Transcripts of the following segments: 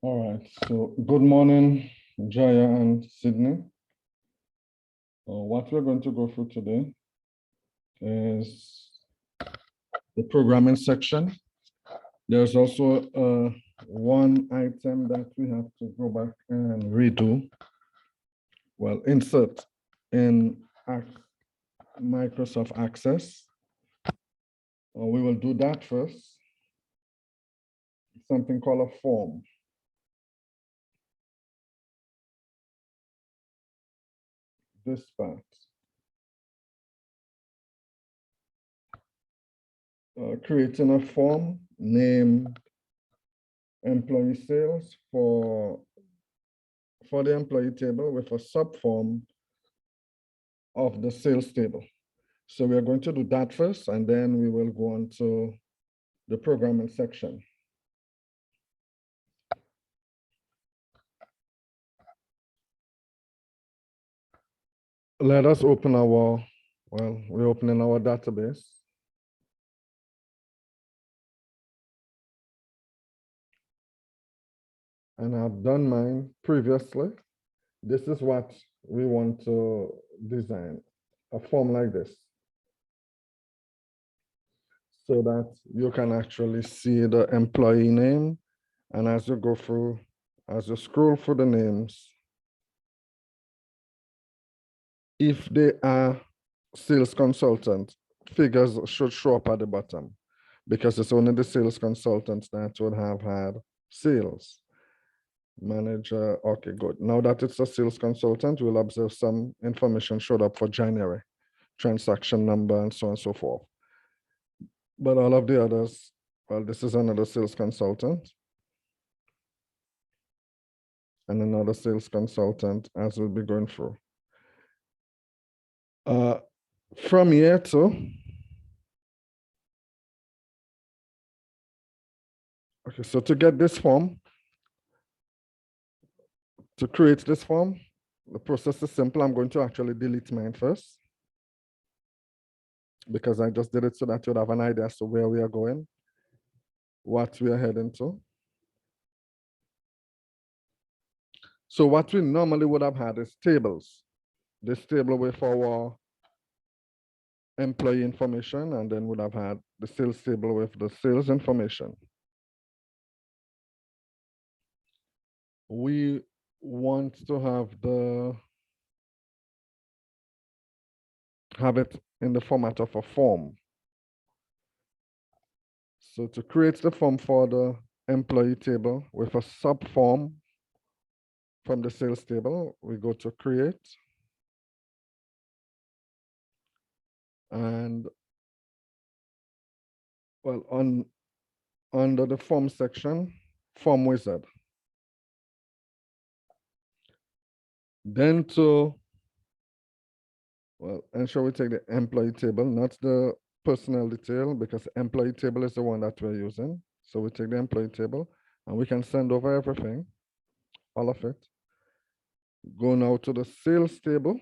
All right, so good morning, Jaya and Sydney. What we're going to go through today is the programming section. There's also one item that we have to go back and redo. Well, insert in Microsoft Access. We will do that first. Something called a form. This part. Creating a form, name, employee sales for the employee table with a subform of the sales table. So we are going to do that first, and then we will go on to the programming section. Let us open our, well, we're opening our database. And I've done mine previously. This is what we want to design, a form like this, so that you can actually see the employee name. And as you go through, as you scroll through the names, if they are sales consultant, figures should show up at the bottom, because it's only the sales consultants that would have had sales. Manager, okay, good. Now that it's a sales consultant, we'll observe some information showed up for January, transaction number, and so on and so forth. But all of the others, well, this is another sales consultant and another sales consultant as we'll be going through. From here to, okay, so to get this form, to create this form, the process is simple. I'm going to actually delete mine first, because I just did it so that you'd have an idea as to where we are going, what we are heading to. So what we normally would have had is tables. This table with our employee information, and then would have had the sales table with the sales information. We want to have it in the format of a form. So to create the form for the employee table with a subform from the sales table, we go to create. And well, under the form section, form wizard. Then well, ensure we take the employee table, not the personnel detail, because employee table is the one that we're using. So we take the employee table and we can send over everything, all of it. Go now to the sales table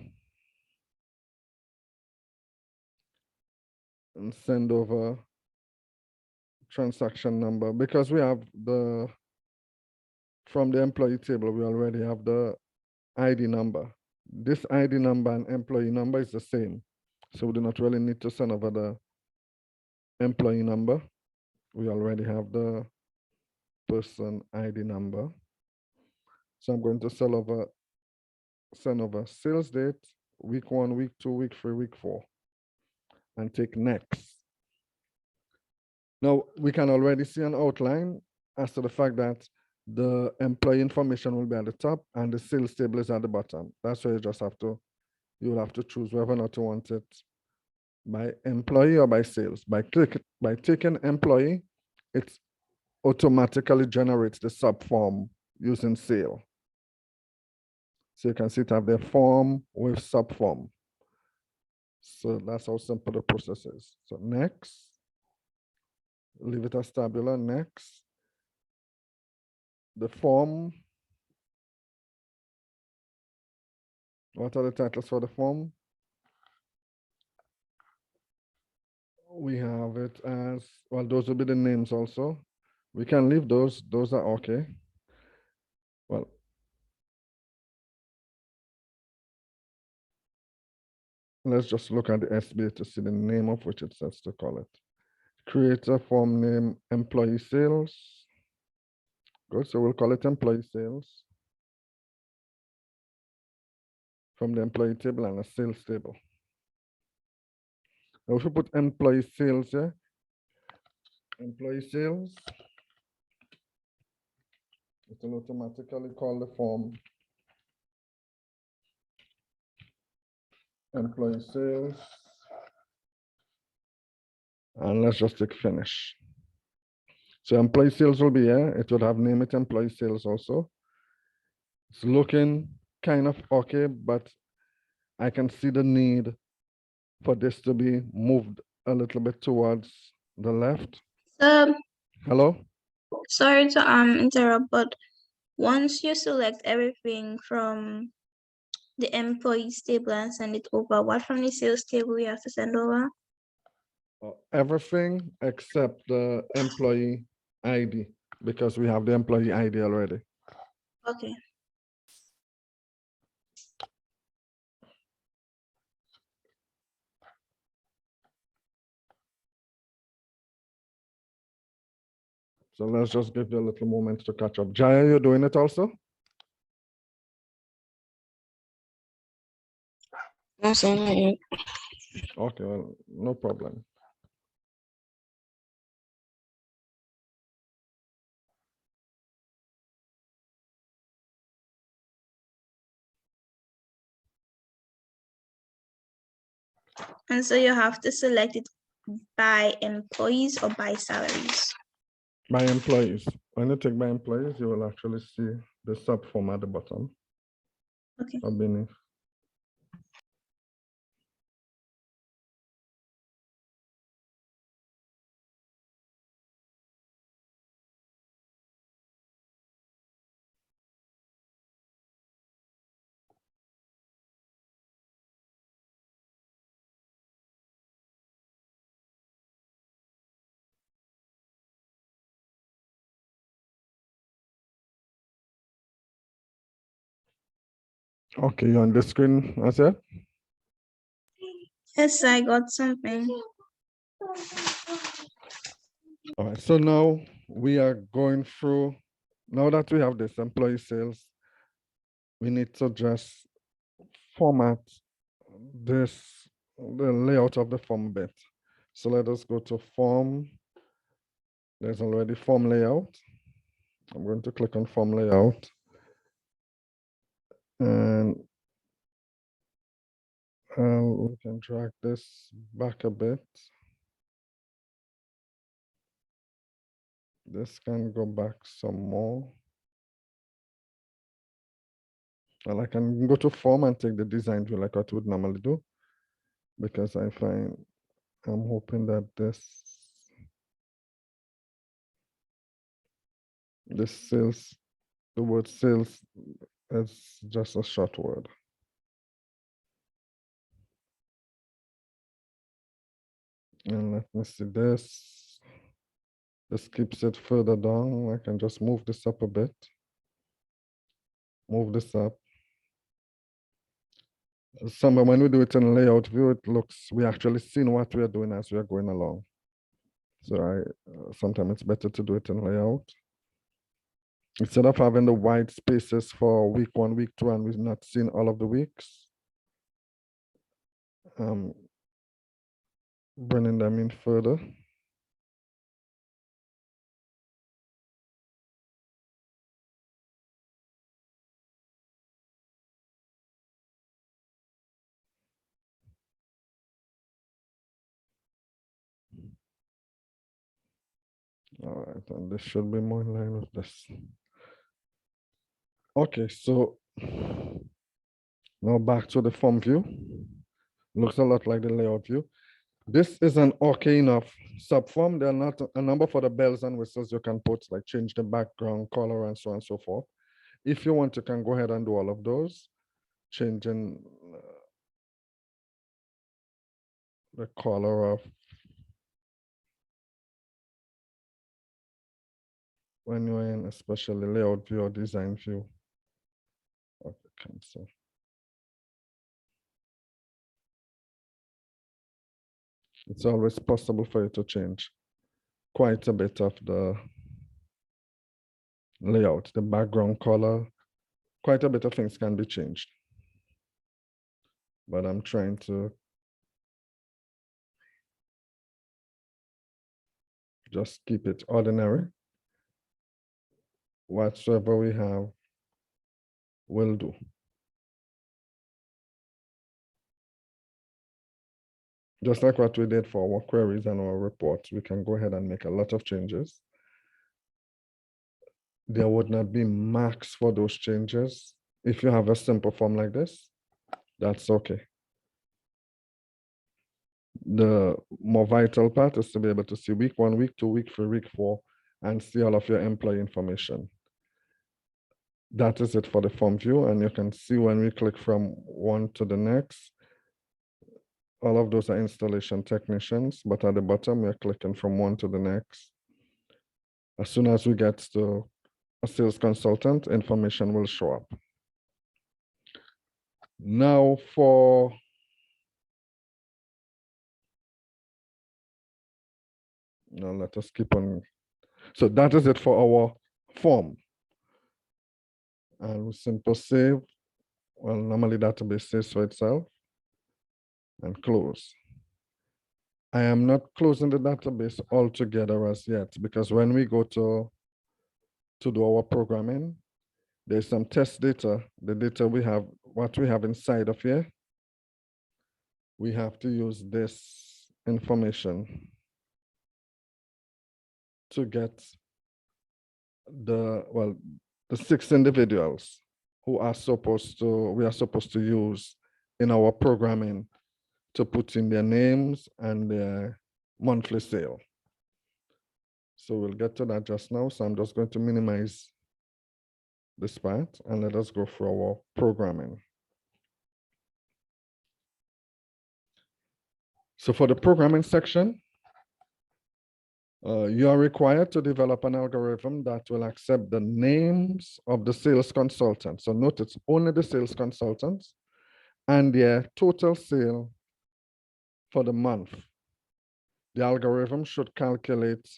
and send over transaction number, because we have from the employee table, we already have the ID number. This ID number and employee number is the same. So we do not really need to send over the employee number. We already have the person ID number. So I'm going to send over sales date, week 1, week 2, week 3, week 4, and take next. Now we can already see an outline as to the fact that the employee information will be at the top and the sales table is at the bottom. That's why you'll have to choose whether or not you want it by employee or by sales. By taking employee, it automatically generates the subform using sale. So you can see it have the form with subform. So that's how simple the process is. So next, leave it as tabular, next. The form, what are the titles for the form? We have it as, well, those will be the names also. We can leave those are okay. let's just look at the SBA to see the name of which it says to call it. Create a form name employee sales. Good, so we'll call it employee sales from the employee table and a sales table. Now if we put employee sales here, employee sales, it will automatically call the form employee sales. And let's just click finish. So employee sales will be here. It would have name it employee sales also. It's looking kind of okay, but I can see the need for this to be moved a little bit towards the left. Hello? Sorry to interrupt, but once you select everything from the employees table and send it over, what from the sales table you have to send over? Everything except the employee ID, because we have the employee ID already. Okay. So let's just give you a little moment to catch up. Jaya, you're doing it also? No, sir, not yet. Okay, well, no problem. And so you have to select it by employees or by salaries. By employees. When you take by employees, you will actually see the sub form at the bottom. Okay. Or beneath. Okay, you're on the screen, I said? Yes, I got something. All right, so now we are going through, now that we have this employee sales, we need to just format this, the layout of the form a bit. So let us go to form. There's already form layout. I'm going to click on form layout. And we can drag this back a bit. This can go back some more. And I can go to form and take the design view like I would normally do, because I find I'm hoping that this sales, the word sales is just a short word. And let me see this. This keeps it further down. I can just move this up a bit. Move this up. Somewhere when we do it in layout view, it looks, we actually see what we are doing as we are going along. So sometimes it's better to do it in layout. Instead of having the white spaces for week 1, week 2, and we've not seen all of the weeks. Bringing them in further. All right, and this should be more in line with this. Okay, so now back to the form view. Looks a lot like the layout view. This is an okay enough subform. There are not a number for the bells and whistles you can put, like change the background color and so on and so forth. If you want, you can go ahead and do all of those, changing the color of when you're in especially layout view or design view. Okay, cancel. It's always possible for you to change quite a bit of the layout, the background color, quite a bit of things can be changed. But I'm trying to just keep it ordinary. Whatsoever we have will do. Just like what we did for our queries and our reports, we can go ahead and make a lot of changes. There would not be marks for those changes. If you have a simple form like this, that's okay. The more vital part is to be able to see week 1, week 2, week 3, week 4, and see all of your employee information. That is it for the form view, and you can see when we click from one to the next, all of those are installation technicians, but at the bottom, we're clicking from one to the next. As soon as we get to a sales consultant, information will show up. Now now let us keep on. So that is it for our form. And we simply save. Well, normally database saves for itself and close. I am not closing the database altogether as yet, because when we go to do our programming, there's some test data, the data we have, what we have inside of here. We have to use this information to get the 6 individuals who are we are supposed to use in our programming to put in their names and their monthly sale. So we'll get to that just now. So I'm just going to minimize this part and let us go through our programming. So for the programming section, you are required to develop an algorithm that will accept the names of the sales consultants. So note it's only the sales consultants and their total sale for the month. The algorithm should calculate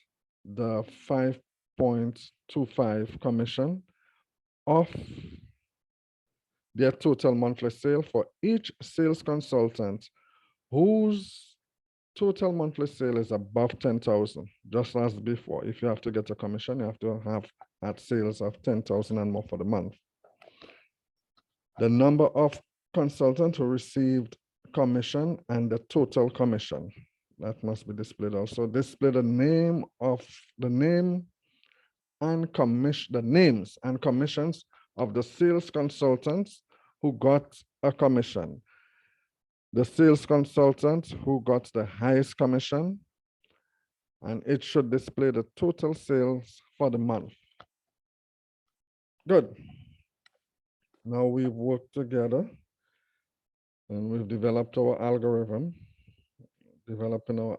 the 5.25 commission of their total monthly sale for each sales consultant whose total monthly sale is above 10,000, just as before. If you have to get a commission, you have to have at sales of 10,000 and more for the month. The number of consultants who received commission and the total commission. That must be displayed also. Display the name and the names and commissions of the sales consultants who got a commission. The sales consultant who got the highest commission, and it should display the total sales for the month. Good. Now we've worked together and we've developed our algorithm. Developing our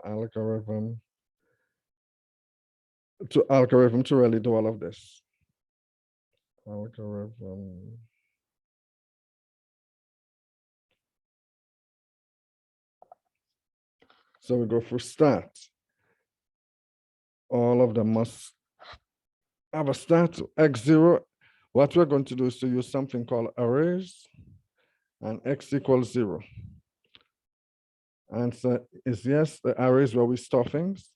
algorithm to really do all of this. Algorithm. So we go for start. All of them must have a start. X0. What we're going to do is to use something called arrays, and X equals 0. Answer is yes. The arrays where we store things.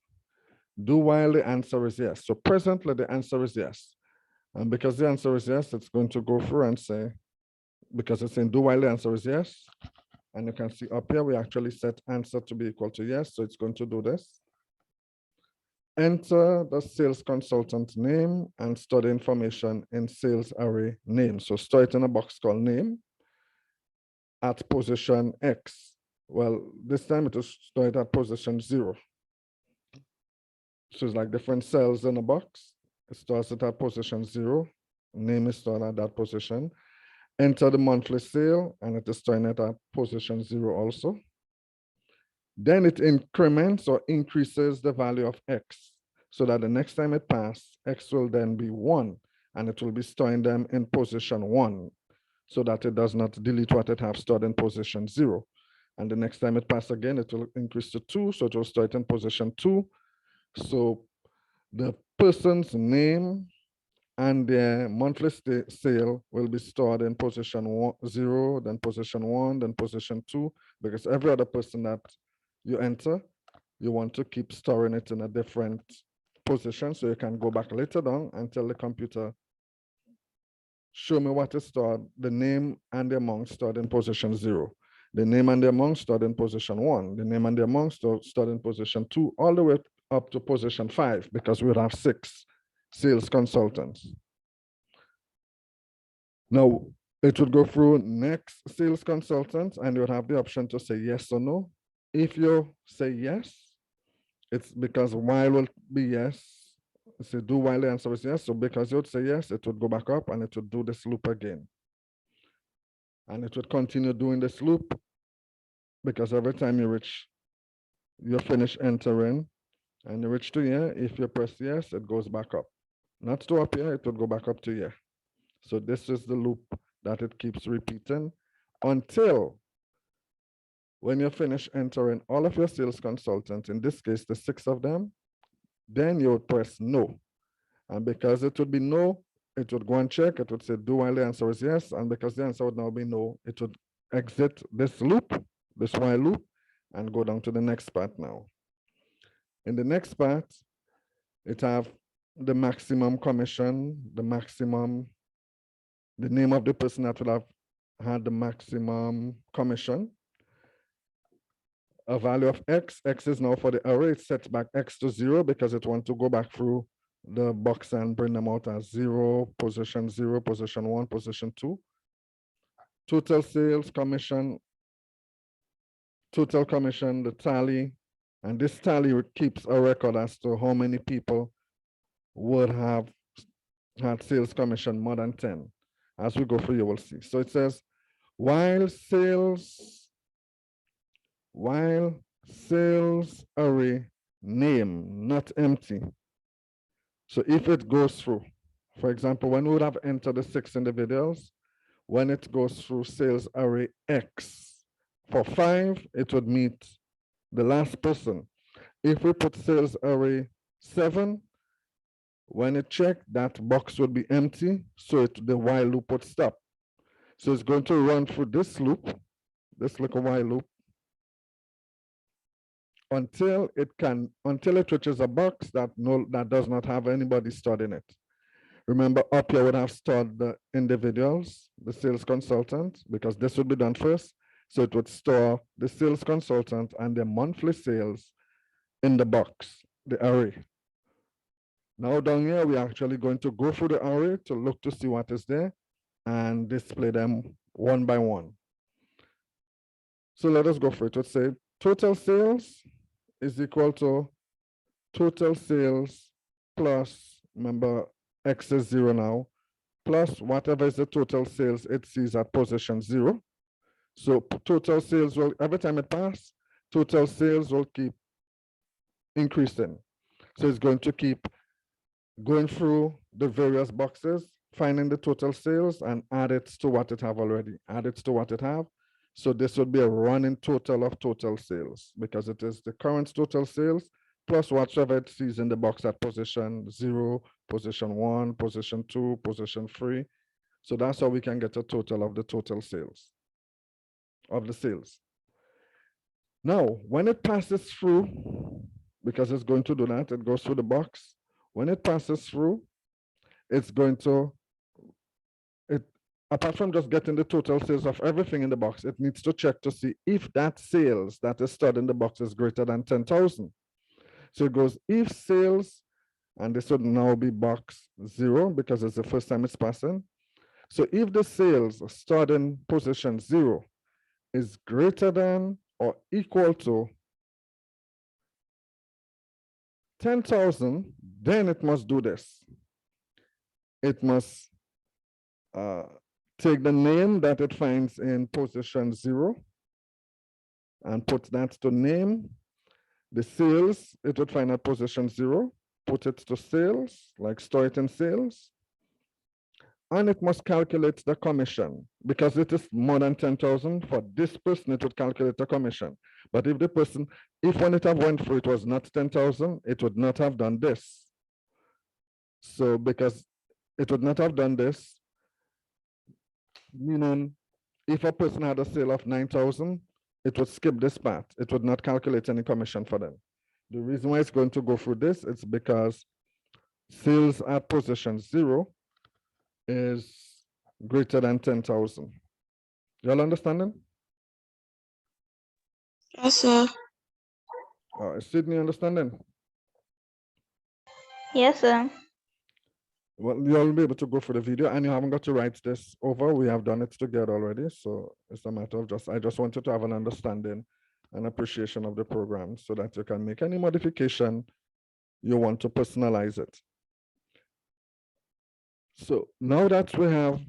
Do while the answer is yes. So presently the answer is yes. And because the answer is yes, it's going to go through and say, because it's saying do while the answer is yes. And you can see up here, we actually set answer to be equal to yes. So it's going to do this. Enter the sales consultant name and store the information in sales array name. So store it in a box called name at position X. Well, this time it is stored at position 0. So it's like different cells in a box. It stores it at position 0. Name is stored at that position. Enter the monthly sale, and it is storing it at position 0 also. Then it increments or increases the value of X so that the next time it passes, X will then be 1, and it will be storing them in position 1 so that it does not delete what it has stored in position 0. And the next time it passes again, it will increase to 2. So it will start in position 2. So the person's name and their monthly sale will be stored in position 0, then position 1, then position 2, because every other person that you enter, you want to keep storing it in a different position so you can go back later on and tell the computer, show me what is stored, the name and the amount stored in position 0, the name and the amount stored in position 1, the name and the amount stored in position 2, all the way up to position 5, because we would have 6 sales consultants. Now, it would go through next sales consultant, and you would have the option to say yes or no. If you say yes, it's because while will be yes. Say do while the answer is yes. So because you would say yes, it would go back up and it would do this loop again. And it would continue doing this loop because every time you finish entering and you reach to here, if you press yes, it goes back up. Not to up here, it would go back up to here. So this is the loop that it keeps repeating until when you finish entering all of your sales consultants, in this case, the 6 of them, then you would press no. And because it would be no, it would go and check, it would say do while the answer is yes. And because the answer would now be no, it would exit this loop, this while loop, and go down to the next part now. In the next part, it have the maximum commission, the name of the person that would have had the maximum commission, a value of x. X is now for the array. It sets back x to 0 because it wants to go back through the box and bring them out as 0, position 1, position 2. Total sales, commission, total commission, the tally. And this tally keeps a record as to how many people would have had sales commission more than 10. As we go through, you will see. So it says, while sales array name not empty. So if it goes through, for example, when we would have entered the 6 individuals, when it goes through sales array X, for 5, it would meet the last person. If we put sales array 7, when it checked, that box would be empty, so the while loop would stop. So it's going to run through this loop, this little while loop, until it reaches a box that does not have anybody stored in it. Remember, up here would have stored the individuals, the sales consultant, because this would be done first. So it would store the sales consultant and their monthly sales in the box, the array. Now down here, we're actually going to go through the array to look to see what is there and display them one by one. So let us go for it. Let's say total sales is equal to total sales plus, remember, X is 0 now, plus whatever is the total sales it sees at position 0. So total sales will, every time it passes, total sales will keep increasing. So it's going to keep going through the various boxes, finding the total sales and add it to what it have already, add it to what it have. So this would be a running total of total sales because it is the current total sales plus whatever it sees in the box at position 0, position 1, position 2, position 3. So that's how we can get a total of the total sales, of the sales. Now, when it passes through, because it's going to do that, it goes through the box. When it passes through, it's going to, apart from just getting the total sales of everything in the box, it needs to check to see if that sales that is stored in the box is greater than 10,000. So it goes if sales, and this would now be box 0 because it's the first time it's passing. So if the sales stored in position 0 is greater than or equal to 10,000, then it must do this. It must take the name that it finds in position 0 and put that to name. The sales it would find at position 0, put it to sales, like store it in sales. And it must calculate the commission because it is more than 10,000 for this person, it would calculate the commission. But if the person, if when it have went through, it was not 10,000, it would not have done this. So because it would not have done this, meaning if a person had a sale of 9,000, it would skip this part. It would not calculate any commission for them. The reason why it's going to go through this is because sales at position 0 is greater than 10,000. Y'all understanding? Yes, sir. Is Sydney understanding? Yes, sir. Well, you'll be able to go through the video and you haven't got to write this over. We have done it together already. So it's a matter of I just wanted to have an understanding and appreciation of the program so that you can make any modification you want to personalize it. So now that we have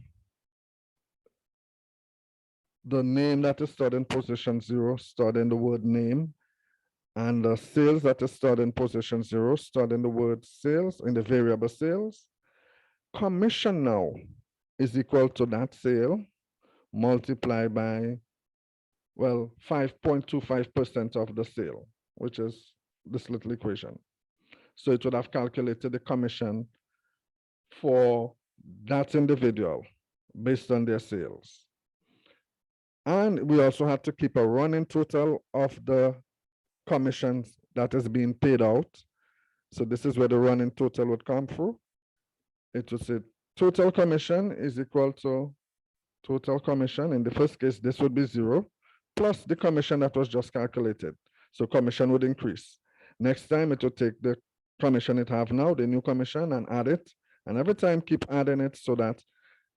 the name that is stored in position 0, stored in the word name, and the sales that is stored in position 0, stored in the word sales, in the variable sales, commission now is equal to that sale multiplied by, well, 5.25% of the sale, which is this little equation. So it would have calculated the commission for that individual based on their sales. And we also had to keep a running total of the commissions that is being paid out. So this is where the running total would come through. It would say total commission is equal to total commission. In the first case, this would be 0 plus the commission that was just calculated. So commission would increase. Next time it would take the commission it have now, the new commission, and add it. And every time keep adding it so that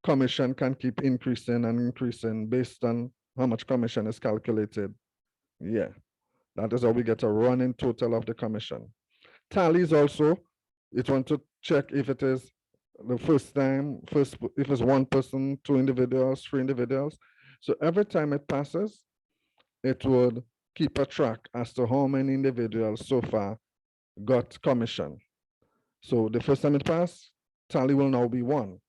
commission can keep increasing and increasing based on how much commission is calculated. Yeah, that is how we get a running total of the commission. Tallies also, it want to check if it is the first time, if it's one person, 2 individuals, 3 individuals. So every time it passes, it would keep a track as to how many individuals so far got commission. So the first time it passed, tally will now be 1.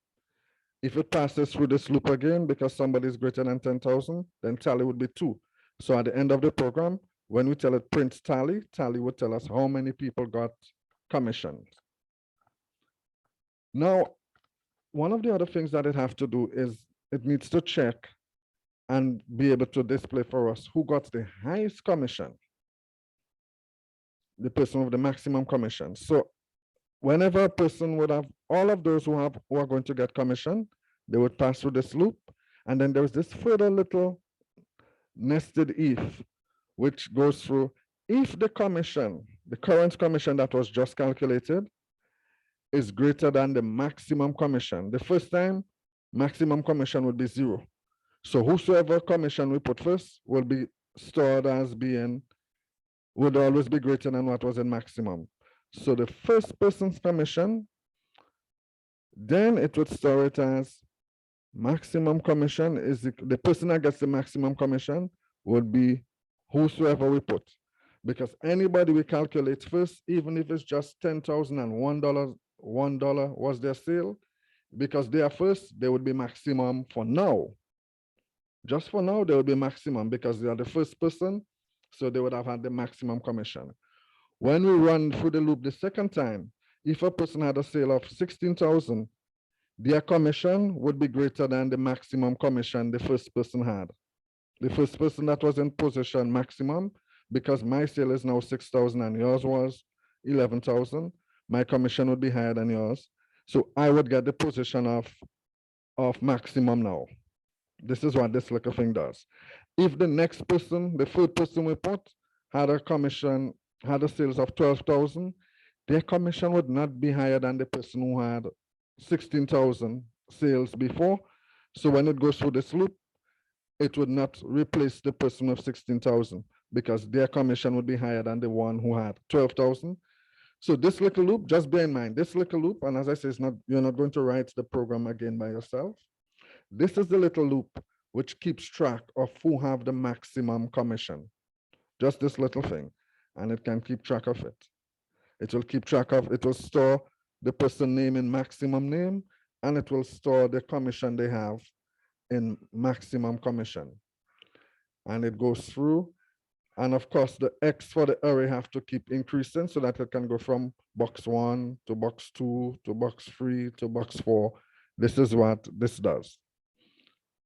If it passes through this loop again, because somebody is greater than 10,000, then tally would be 2. So at the end of the program, when we tell it print tally, tally would tell us how many people got commissioned. Now, one of the other things that it has to do is it needs to check and be able to display for us who got the highest commission, the person with the maximum commission. So whenever a person would have all of those who are going to get commission, they would pass through this loop. And then there's this further little nested if, which goes through if the commission, the current commission that was just calculated, is greater than the maximum commission. The first time, maximum commission would be 0. So whosoever commission we put first will be stored as being, would always be greater than what was in maximum. So the first person's commission, then it would store it as maximum commission is the person that gets the maximum commission would be whosoever we put. Because anybody we calculate first, even if it's just $10,001, $1 was their sale, because they are first, they would be maximum for now. Just for now, they would be maximum because they are the first person, so they would have had the maximum commission. When we run through the loop the second time, if a person had a sale of 16,000, their commission would be greater than the maximum commission the first person had. The first person that was in position maximum, because my sale is now 6,000 and yours was 11,000, my commission would be higher than yours. So I would get the position of maximum now. This is what this little thing does. If the next person, the third person we put, had a commission, had a sales of 12,000, their commission would not be higher than the person who had 16,000 sales before. So when it goes through this loop, it would not replace the person with 16,000 because their commission would be higher than the one who had 12,000. So this little loop, just bear in mind, this little loop, and as I say, you're not going to write the program again by yourself. This is the little loop which keeps track of who have the maximum commission. Just this little thing, and it can keep track of it. It will keep track of, it will store the person name in maximum name and it will store the commission they have in maximum commission. And it goes through. And of course, the X for the array have to keep increasing so that it can go from box 1 to box 2 to box 3 to box 4. This is what this does.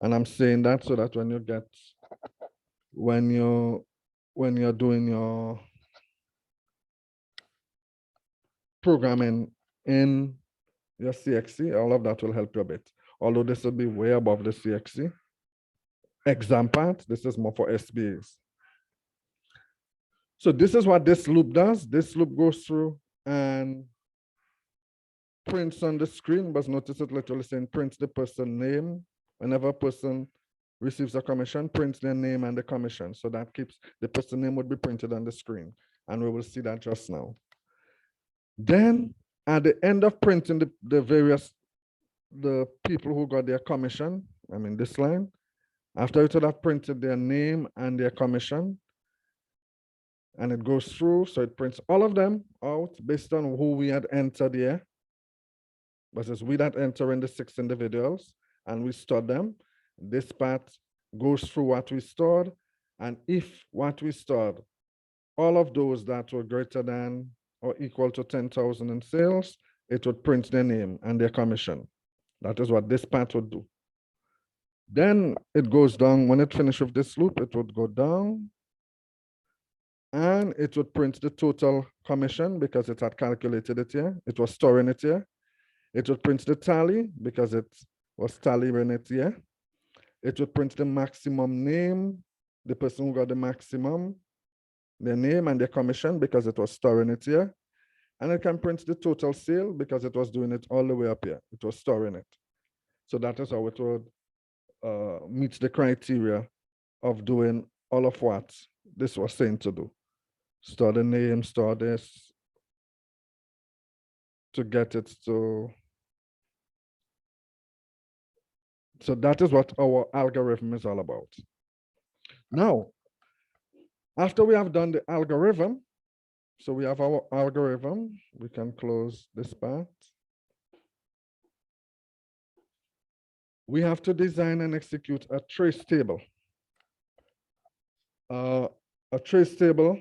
And I'm saying that so that when you're doing your programming in your CXC, all of that will help you a bit. Although this will be way above the CXC. Exam part, this is more for SBAs. So this is what this loop does. This loop goes through and prints on the screen, but notice it literally saying prints the person name. Whenever a person receives a commission, prints their name and the commission. So that keeps the person name would be printed on the screen. And we will see that just now. Then at the end of printing the people who got their commission, I mean this line, after it would have printed their name and their commission, and it goes through, so it prints all of them out based on who we had entered here. But it's we that enter in the 6 individuals, and we store them. This part goes through what we stored, and if what we stored, all of those that were greater than or equal to 10,000 in sales, it would print their name and their commission. That is what this part would do. Then it goes down. When it finishes with this loop, it would go down and it would print the total commission because it had calculated it here. It was storing it here. It would print the tally because it was tallying it here. It would print the maximum name, the person who got the maximum, their name and their commission because it was storing it here. And it can print the total sale because it was doing it all the way up here. It was storing it. So that is how it would meet the criteria of doing all of what this was saying to do. Store the name, store this, to get it to. So that is what our algorithm is all about. Now, after we have done the algorithm, so we have our algorithm, we can close this part. We have to design and execute a trace table. A trace table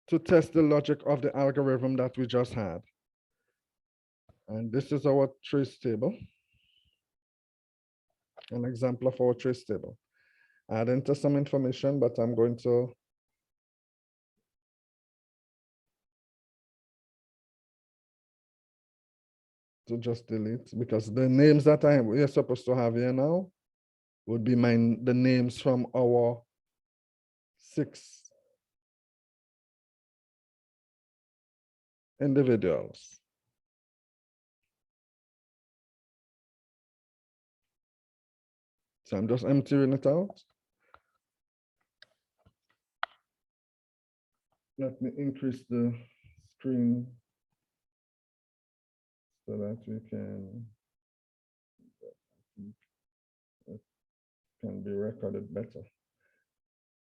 to test the logic of the algorithm that we just had. And this is our trace table. An example of our trace table. Add enter some information, but I'm going to just delete because the names that we are supposed to have here now would be the names from our 6 individuals. So I'm just emptying it out. Let me increase the screen so that we can be recorded better.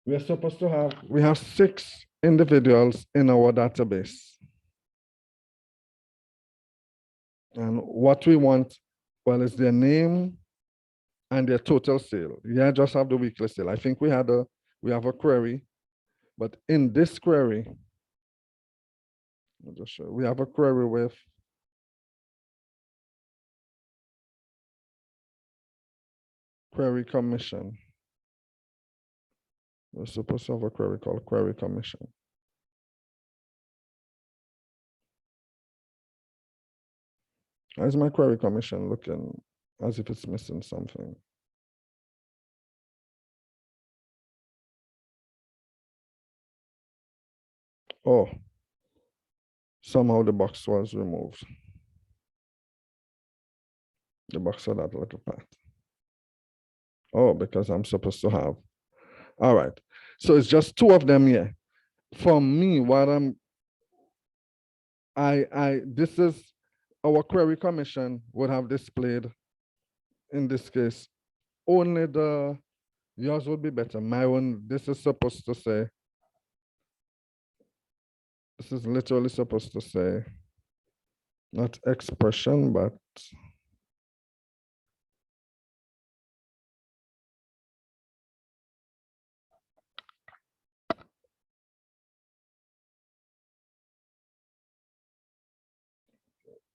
We are supposed to have, we have 6 individuals in our database. And what we want, well, is their name and their total sale. Yeah, just have the weekly sale. I think we have a query, but in this query, I'll just show, we have a query with query commission. We're supposed to have a query called query commission. How is my query commission looking as if it's missing something? Oh, somehow the box was removed. The box of that little part. Oh, because I'm supposed to have. All right. So it's just 2 of them here. For me, what this is our query commission would have displayed, in this case, only yours would be better. My one, this is supposed to say, this is literally supposed to say not expression, but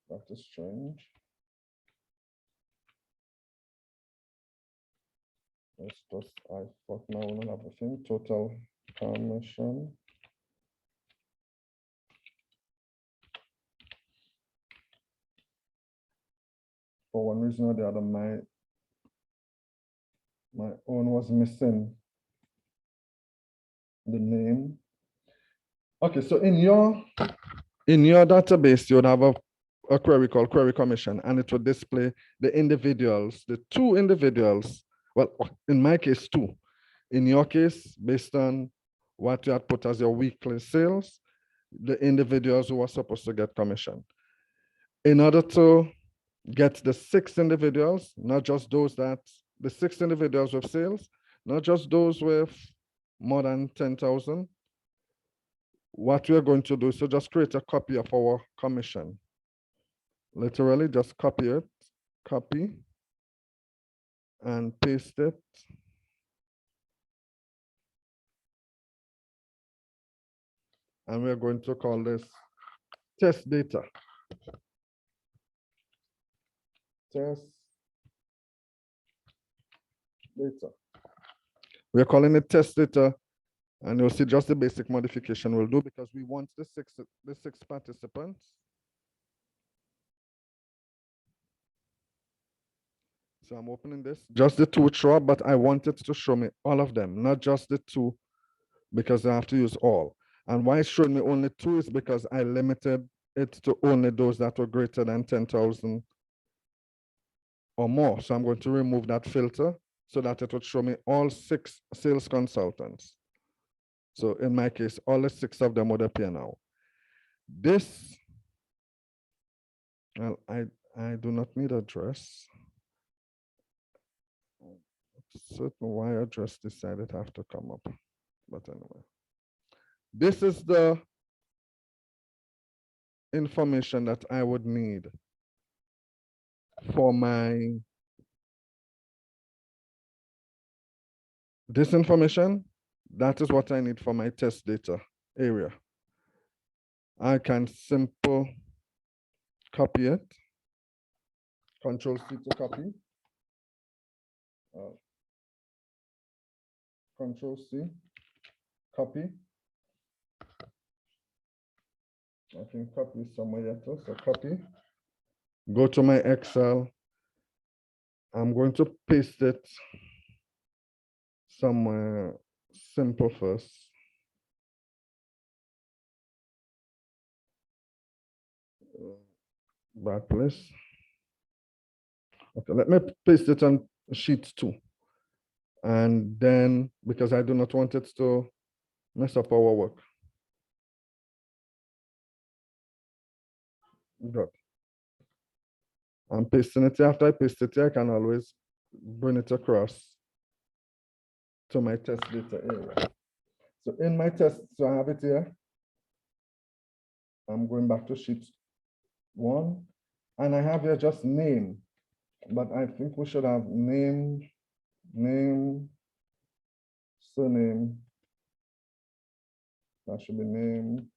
that is strange. Let's just, I thought now we don't have a thing, total commission. For one reason or the other, my own was missing the name. Okay, so in your database, you would have a query called query commission, and it would display the individuals, the two individuals. Well, in my case, two. In your case, based on what you had put as your weekly sales, the individuals who were supposed to get commission. In order to get the 6 individuals, not just those that, the 6 individuals with sales, not just those with more than 10,000, what we're going to do is to just create a copy of our commission. Literally just copy it, copy, and paste it. And we're going to call this test data. Test data. We're calling it test data, and you'll see just the basic modification we'll do because we want the six participants. So I'm opening this, just the 2 show up, but I want it to show me all of them, not just the 2, because I have to use all. And why it's showing me only 2 is because I limited it to only those that were greater than 10,000 or more. So I'm going to remove that filter so that it would show me all 6 sales consultants. So in my case, all the 6 of them would appear now. This, well, I do not need address. Certain why address decided to have to come up. But anyway, this is the information that I would need for this information. That is what I need for my test data area. I can simple copy it, Control C to copy, Control C, copy. I can copy somewhere yet, so copy. Go to my Excel. I'm going to paste it somewhere simple first. Bad place. Okay, let me paste it on sheet 2. And then, because I do not want it to mess up our work. Good. I'm pasting it here. After I paste it here, I can always bring it across to my test data area. So in my test, so I have it here. I'm going back to sheet 1. And I have here just name. But I think we should have name, surname. That should be name,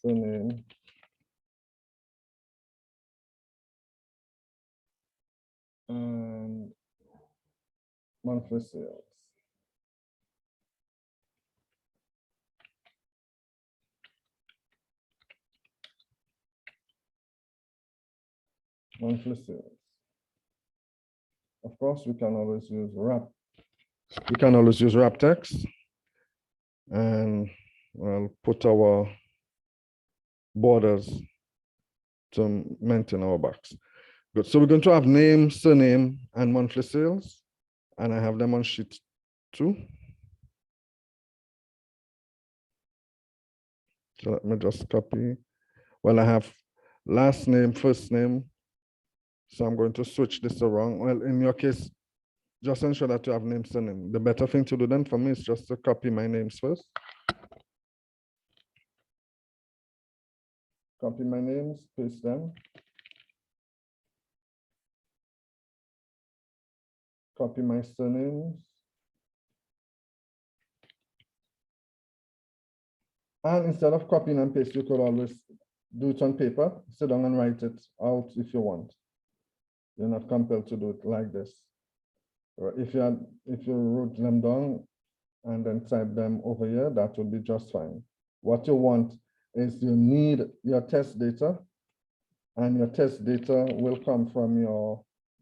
surname. And monthly sales. Monthly sales. Of course, we can always use wrap. We can always use wrap text. And we'll put our borders to maintain our box. Good. So we're going to have name, surname, and monthly sales. And I have them on sheet 2. So let me just copy. Well, I have last name, first name. So I'm going to switch this around. Well, in your case, just ensure that you have name, surname. The better thing to do then for me is just to copy my names first. Copy my names, paste them. Copy my surnames. And instead of copying and paste, you could always do it on paper, sit down and write it out if you want. You're not compelled to do it like this. Or if you wrote them down and then type them over here, that would be just fine. What you want is you need your test data, and your test data will come from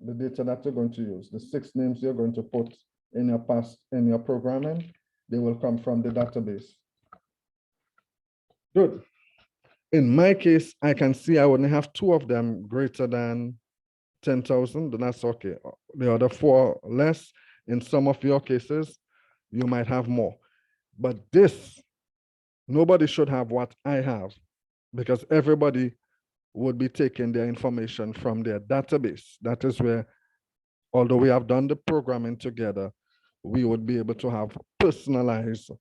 the data that you're going to use. The 6 names you're going to put in your programming, they will come from the database. Good. In my case, I can see I only have 2 of them greater than 10,000, then that's okay. The other 4 less. In some of your cases, you might have more. But this, nobody should have what I have, because everybody would be taking their information from their database. That is where, although we have done the programming together, we would be able to have personalized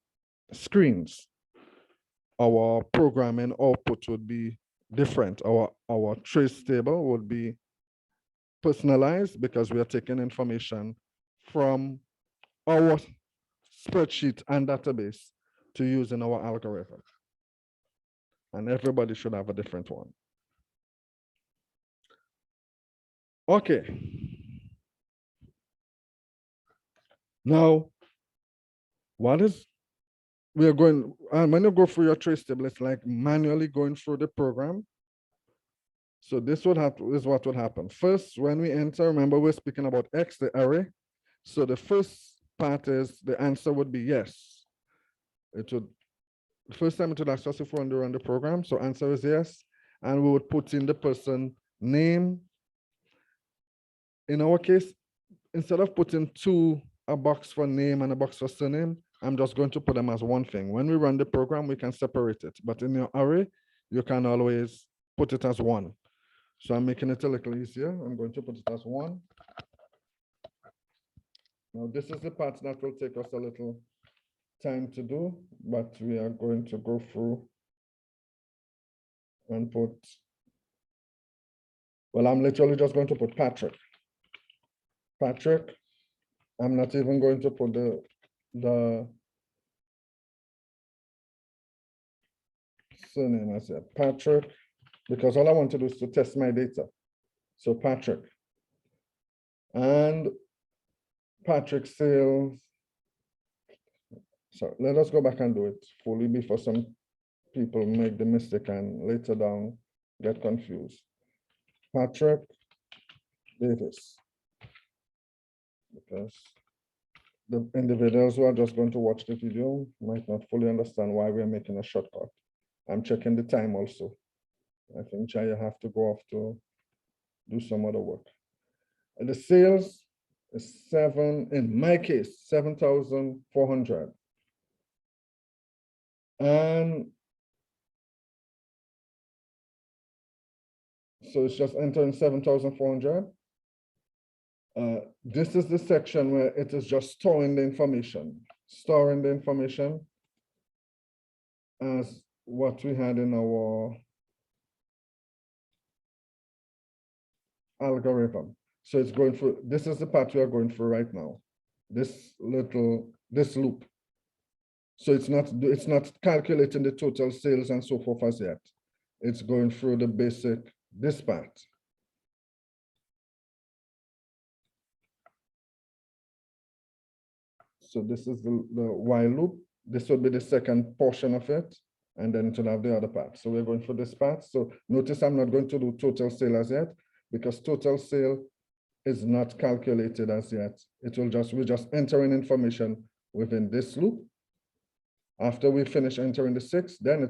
screens. Our programming output would be different. Our trace table would be personalized because we are taking information from our spreadsheet and database to use in our algorithm. And everybody should have a different one. Okay. Now, we are going, when you go through your trace table, it's like manually going through the program. So this is what would happen. First, when we enter, remember we're speaking about X, the array. So the first part is the answer would be yes. The first time it would ask us if we want to run the program. So answer is yes. And we would put in the person name. In our case, instead of putting a box for name and a box for surname, I'm just going to put them as one thing. When we run the program, we can separate it. But in your array, you can always put it as one. So I'm making it a little easier. I'm going to put it as 1. Now, this is the part that will take us a little time to do, but we are going to go through and put, well, I'm literally just going to put Patrick. Patrick, I'm not even going to put the surname. I said Patrick, because all I want to do is to test my data. So Patrick. And Patrick sales. So let us go back and do it fully before some people make the mistake and later down get confused. Patrick Davis. Because the individuals who are just going to watch the video might not fully understand why we're making a shortcut. I'm checking the time also. I think Jaya have to go off to do some other work. And the sales is 7, in my case, 7,400. And so it's just entering 7,400. This is the section where it is just storing the information as what we had in our algorithm. So it's going through, this is the part we are going through right now, this loop. So it's not calculating the total sales and so forth as yet. It's going through the basic, this part. So this is the while loop. This will be the second portion of it, and then it will have the other part. So we're going for this part. So notice I'm not going to do total sale as yet, because total sale is not calculated as yet. We're just entering information within this loop. After we finish entering the 6, then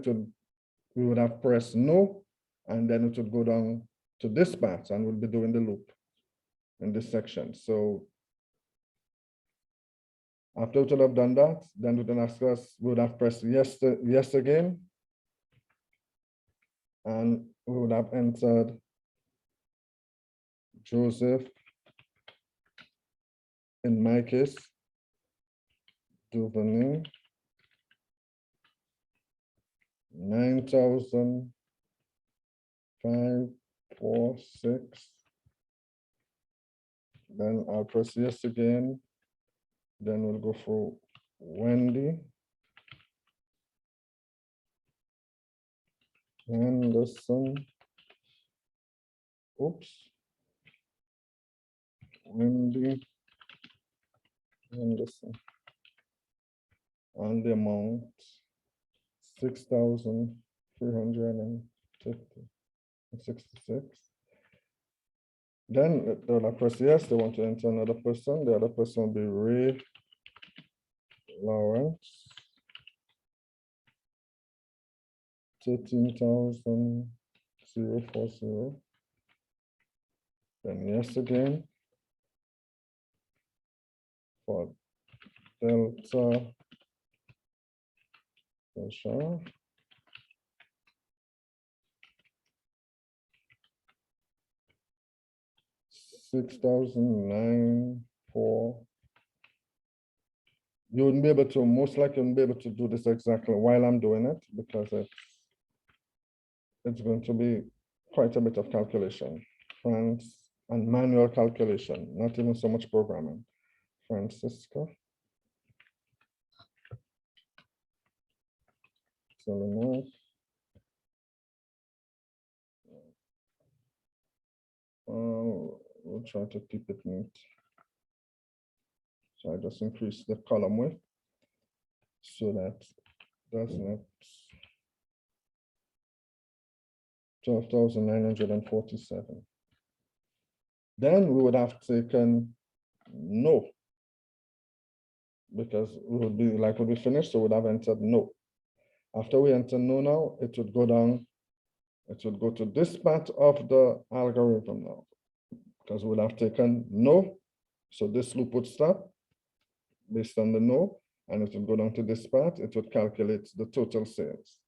we would have pressed no, and then it would go down to this part, and we'll be doing the loop in this section. So after we would have done that, then we would ask us, we would have pressed yes again, and we would have entered Joseph, in my case, Duvernay, 9,000 546. Then I'll press yes again. Then we'll go for Wendy. Henderson. Oops. Wendy Henderson. And the amount 6,366. Then they'll press yes, they want to enter another person. The other person will be Ray Lawrence. 13,040. Then yes again for Delta Pressure. $6,009 You wouldn't be able to, most likely you wouldn't be able to do this exactly while I'm doing it because it's going to be quite a bit of calculation. France and manual calculation, not even so much programming. Francisco. Illinois. We'll try to keep it neat. So I just increase the column width so that doesn't 12,947. Then we would have taken no, because we would be like we'll be finished, so we'd have entered no. After we enter no now, it would go down, it would go to this part of the algorithm now, because we would have taken no. So this loop would stop based on the no, and it would go down to this part, it would calculate the total sales.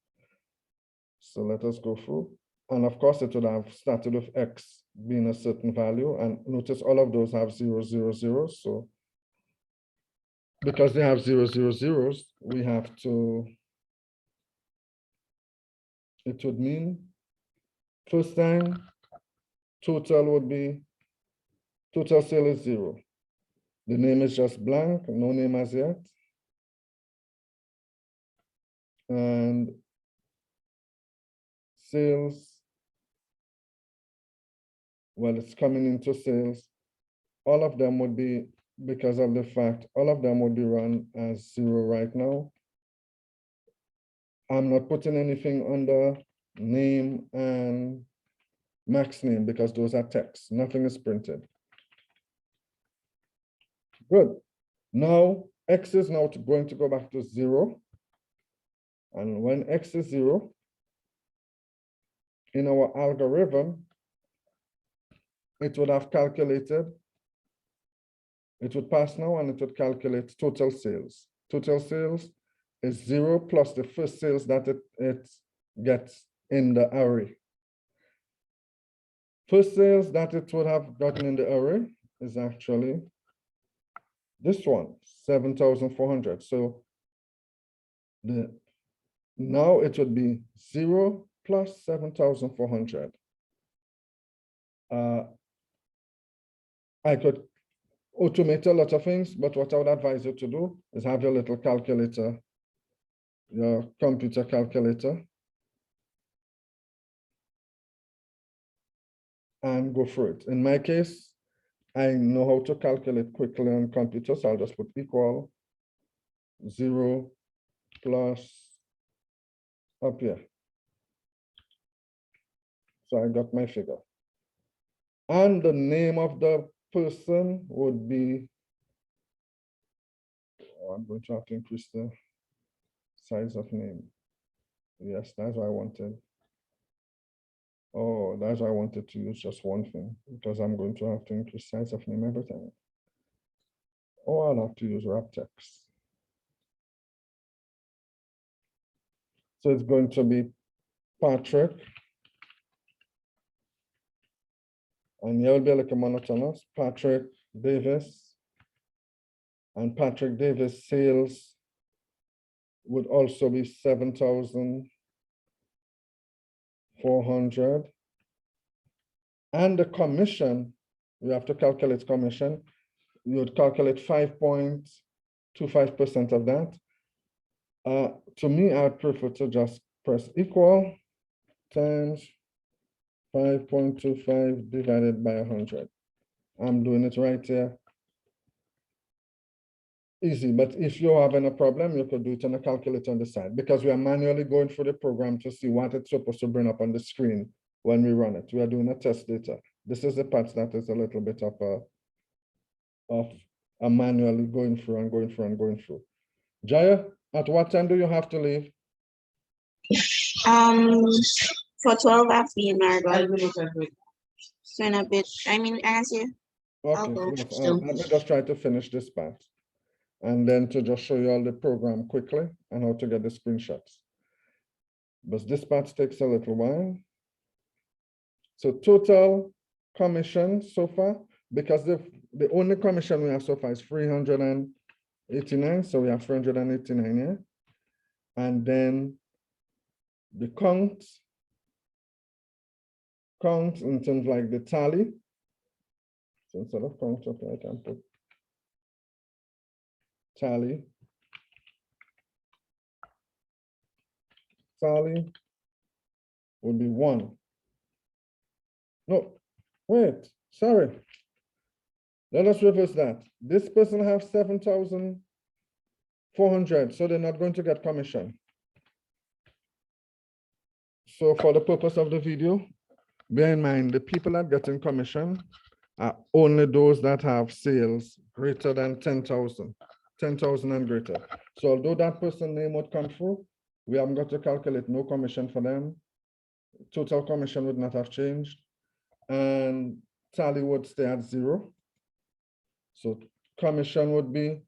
So let us go through. And of course, it would have started with X being a certain value. And notice all of those have 0, 0, 0. So because they have 0, 0, 0s, we have to, it would mean first time total would be, total sale is 0. The name is just blank, no name as yet. And sales, well, it's coming into sales. All of them would be, because of the fact, all of them would be run as 0 right now. I'm not putting anything under name and max name because those are text. Nothing is printed. Good. Now, X is now going to go back to 0. And when X is 0, in our algorithm, it would have calculated, it would pass now and it would calculate total sales. Total sales is 0 plus the first sales that it gets in the array. First sales that it would have gotten in the array is actually this one, 7,400. So now it would be 0 plus 7,400. I could automate a lot of things, but what I would advise you to do is have your little calculator, your computer calculator, and go through it. In my case, I know how to calculate quickly on computer, so I'll just put equal 0 plus up here. So I got my figure. And the name of the person would be, I'm going to have to increase the size of name. Yes, that's what I wanted. Oh, that's why I wanted to use just one thing, because I'm going to have to increase size of name every time. Or I'll have to use wrap text. So it's going to be Patrick. And here will be like a monotonous, Patrick Davis. And Patrick Davis sales would also be 7,400. And the commission, we have to calculate commission. You would calculate 5.25% of that. To me, I'd prefer to just press equal times 5.25 divided by 100. I'm doing it right here. Easy, but if you're having a problem, you could do it on a calculator on the side, because we are manually going through the program to see what it's supposed to bring up on the screen when we run it. We are doing a test data. This is the part that is a little bit of a manually going through and going through and going through. Jaya, at what time do you have to leave? For 12 after so in a bit. I mean, as you. Okay, yes, let me just try to finish this part, and then to just show you all the program quickly and how to get the screenshots. But this part takes a little while. So total commission so far, because the only commission we have so far is 389, so we have 389 here. And then the count in terms like the tally. So instead of count, okay, I can put tally. Tally would be 1. No, wait, sorry. Let us reverse that. This person has 7,400, so they're not going to get commission. So for the purpose of the video, bear in mind the people that get in commission are only those that have sales greater than 10,000 and greater. So although that person name would come through, we haven't got to calculate no commission for them. Total commission would not have changed, and tally would stay at 0. So commission would be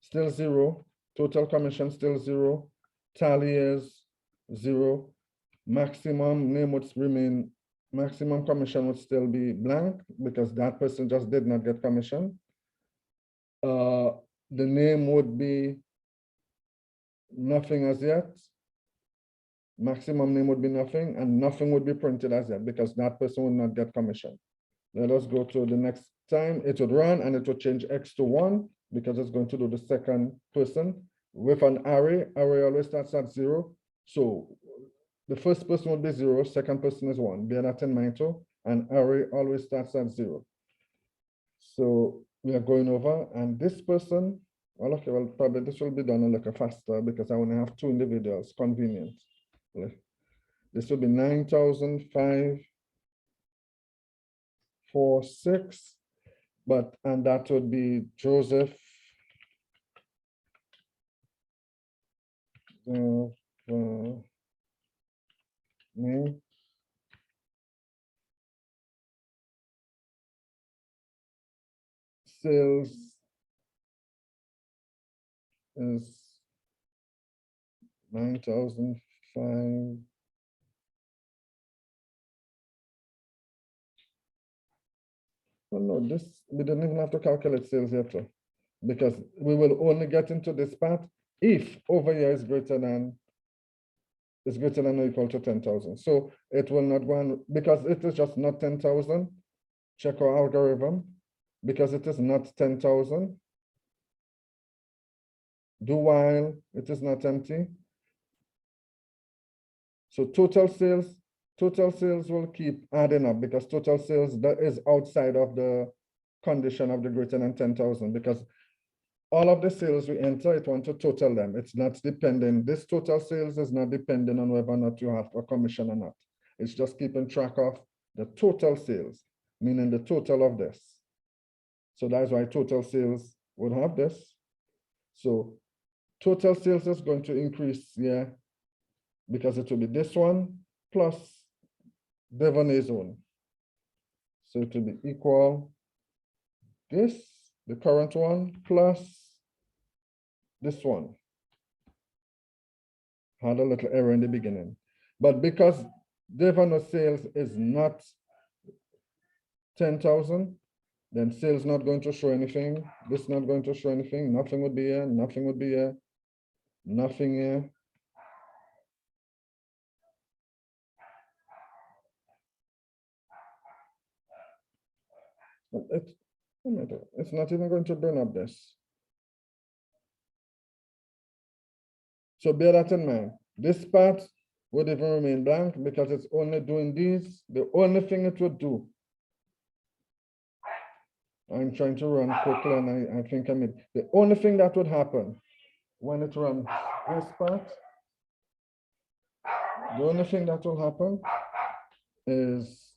still 0, total commission still 0, tally is 0, maximum name would remain, maximum commission would still be blank because that person just did not get commission. The name would be nothing as yet. Maximum name would be nothing, and nothing would be printed as yet because that person would not get commission. Let us go to the next time. It would run and it would change X to 1 because it's going to do the second person with an array. Array always starts at 0. So the first person would be 0, second person is 1. Bear that in mind too. And array always starts at 0. So we are going over, and this person, well, okay, well, probably this will be done a little faster because I only have 2 individuals, convenient. This will be 9,546, and that would be Joseph. Name. Sales is 9,500. Oh no, this we don't even have to calculate sales yet, because we will only get into this part if over here is greater than or equal to 10,000. So it will not go on because it is just not 10,000. Check our algorithm because it is not 10,000. Do while it is not empty. So total sales will keep adding up because total sales that is outside of the condition of the greater than 10,000, because all of the sales we enter, it wants to total them. It's not dependent. This total sales is not dependent on whether or not you have a commission or not. It's just keeping track of the total sales, meaning the total of this. So that's why total sales would have this. So total sales is going to increase here because it will be this one plus Devon's zone. So it will be equal this, the current one, plus this one. Had a little error in the beginning. But because Devon's sales is not 10,000, then sales not going to show anything. This not going to show anything. Nothing would be here, nothing would be here, nothing here. It's not even going to bring up this. So bear that in mind. This part would even remain blank because it's only doing these. The only thing it would do, I'm trying to run quickly and I think the only thing that would happen when it runs this part, the only thing that will happen is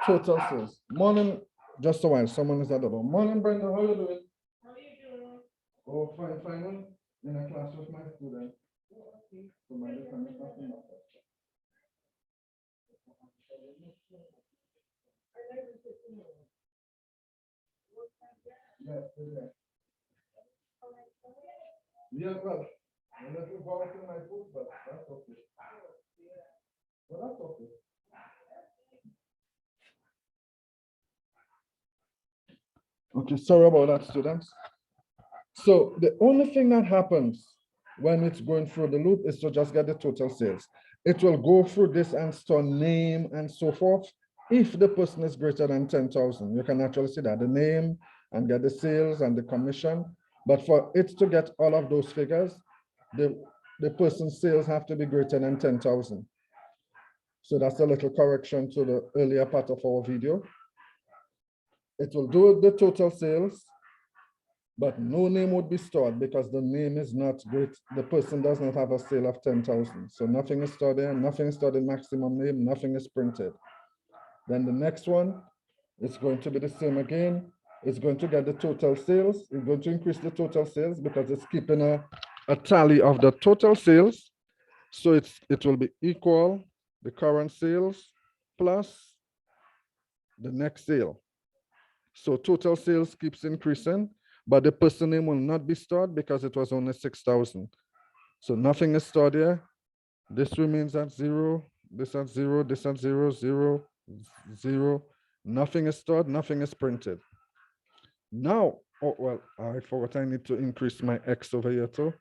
total sales. Morning, just a while, someone is at the door. Morning, Brenda, how you doing? How are you doing? Oh, fine, fine. In a class with my student. So my different classroom. Yes, yes. Yeah, well, a little vomit in my food, but that's okay. Well, that's okay. Okay, sorry about that, students. So the only thing that happens when it's going through the loop is to just get the total sales. It will go through this and store name and so forth. If the person is greater than 10,000, you can actually see that the name and get the sales and the commission. But for it to get all of those figures, the person's sales have to be greater than 10,000. So that's a little correction to the earlier part of our video. It will do the total sales, but no name would be stored because the name is not great. The person does not have a sale of 10,000. So nothing is stored there, nothing is stored in maximum name, nothing is printed. Then the next one, it's going to be the same again. It's going to get the total sales. It's going to increase the total sales because it's keeping a tally of the total sales. So it will be equal the current sales plus the next sale. So total sales keeps increasing, but the person name will not be stored because it was only 6,000. So nothing is stored here. This remains at zero, this at zero, this at zero, zero, zero. Nothing is stored, nothing is printed. Now, oh, well, I forgot I need to increase my X over here too.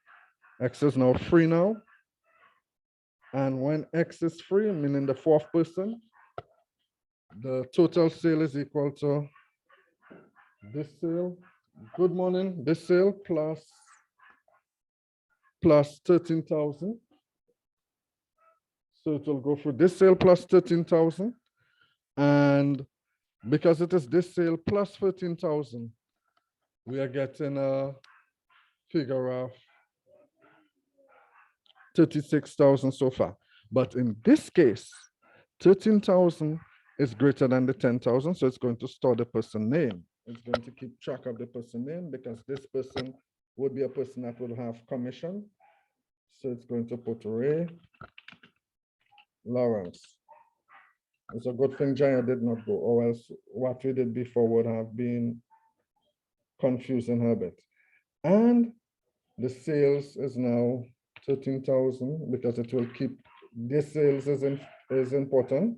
X is now free now. And when X is free, meaning the fourth person, the total sale is equal to this sale. Good morning. This sale plus 13,000. So it will go for this sale plus 13,000. And because it is this sale plus 13,000, we are getting a figure of 36,000 so far. But in this case, 13,000 is greater than the 10,000. So it's going to store the person name. It's going to keep track of the person name because this person would be a person that would have commission. So it's going to put Ray Lawrence. It's a good thing Jaya did not go, or else what we did before would have been confusing her a bit. And the sales is now 13,000 because it will keep, this sales is important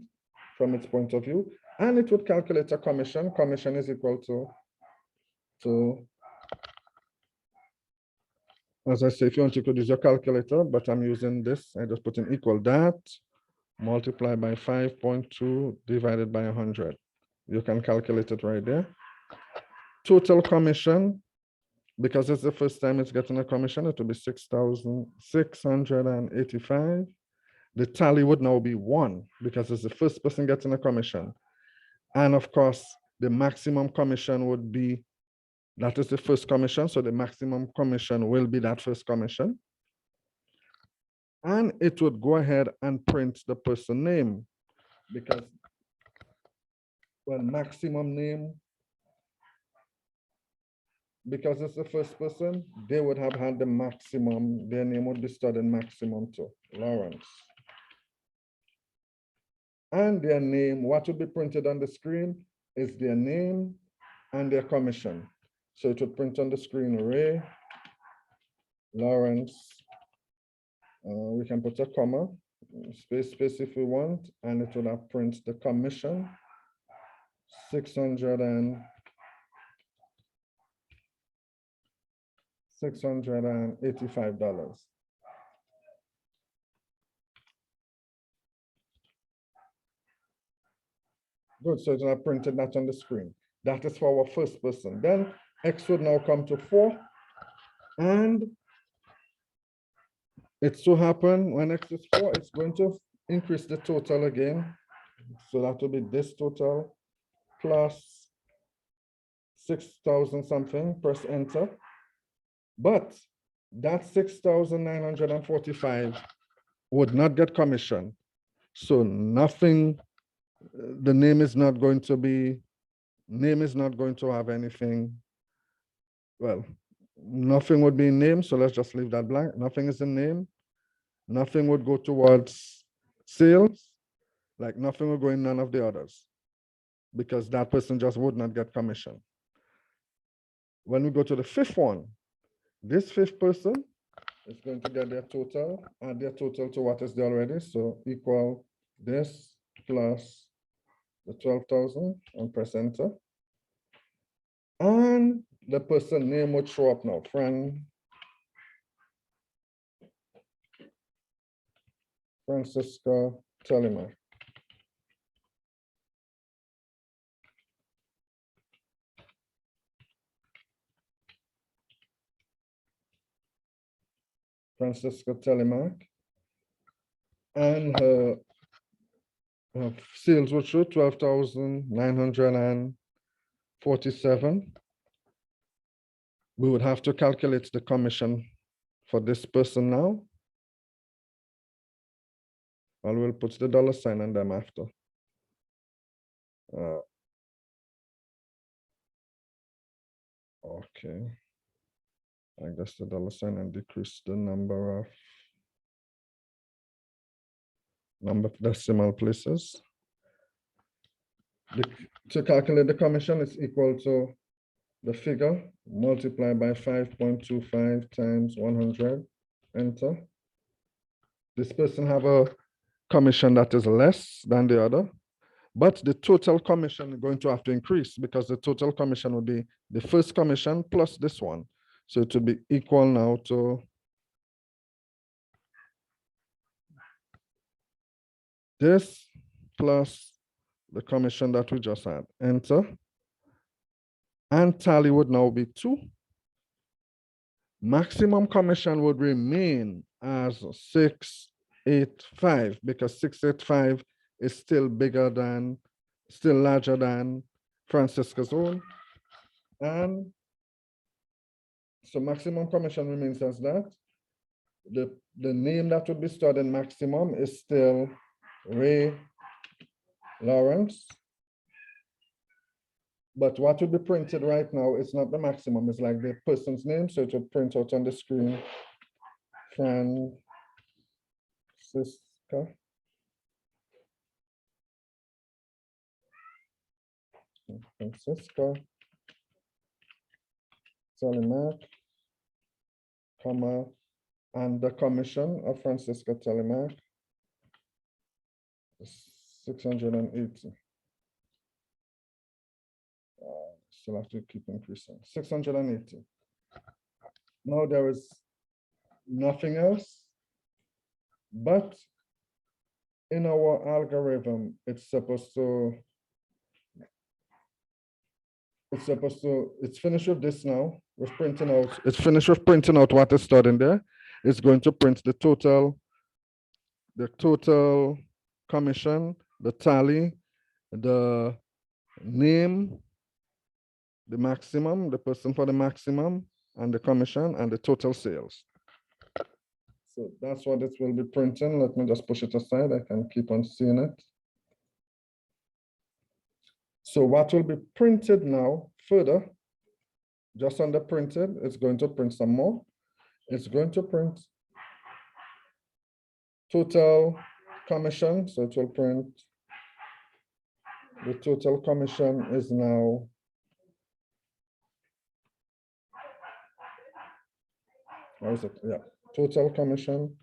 from its point of view. And it would calculate a commission. Commission is equal to as I say, if you want, you could use your calculator, but I'm using this. I just put in equal that, multiply by 5.2 divided by 100. You can calculate it right there. Total commission, because it's the first time it's getting a commission, it will be 6,685. The tally would now be 1 because it's the first person getting a commission. And of course, the maximum commission would be, that is the first commission. So the maximum commission will be that first commission. And it would go ahead and print the person name because, well, maximum name, because it's the first person, they would have had the maximum, their name would be stored in maximum too, Lawrence. And their name, what would be printed on the screen is their name and their commission. So it would print on the screen, Ray Lawrence. We can put a comma, space if we want, and it would have print the commission, $685. Good, so it's not printed that on the screen. That is for our first person. Then X would now come to 4. And it so happen when X is 4, it's going to increase the total again. So that will be this total plus 6,000 something, press enter. But that 6,945 would not get commission. So nothing, the name is not going to have anything. Well, nothing would be in name, so let's just leave that blank. Nothing is in name. Nothing would go towards sales. Like nothing would go in none of the others because that person just would not get commission. When we go to the fifth one, this fifth person is going to get their total, add their total to what is there already. So equal this plus the 12,000 and press enter. And the person name would show up now, Francisca Telema. Francisca Telemark, and her sales would show 12,947. We would have to calculate the commission for this person now. And we'll put the $sign on them after. Okay. I guess the $sign and decrease the number of decimal places. To calculate the commission is equal to the figure multiplied by 5.25 times 100, enter. This person have a commission that is less than the other, but the total commission is going to have to increase because the total commission would be the first commission plus this one. So it will be equal now to this plus the commission that we just had, enter. And tally would now be 2. Maximum commission would remain as 685 because 685 is still larger than Francisca's own. And so maximum commission remains as that. The name that would be stored in maximum is still Ray Lawrence. But what would be printed right now is not the maximum, it's like the person's name. So it would print out on the screen, Francisca Telemark, comma, and the commission of Francisca Telemark is 680. Still have to keep increasing. 680. Now there is nothing else, but in our algorithm, it's finished with this now. It's finished with printing out what is stored in there. It's going to print the total commission, the tally, the name, the maximum, the person for the maximum, and the commission, and the total sales. So that's what it will be printing. Let me just push it aside. I can keep on seeing it. So what will be printed now further, just on the printed, it's going to print some more. It's going to print total commission. So it will print the total commission is now how is it? Yeah, total commission.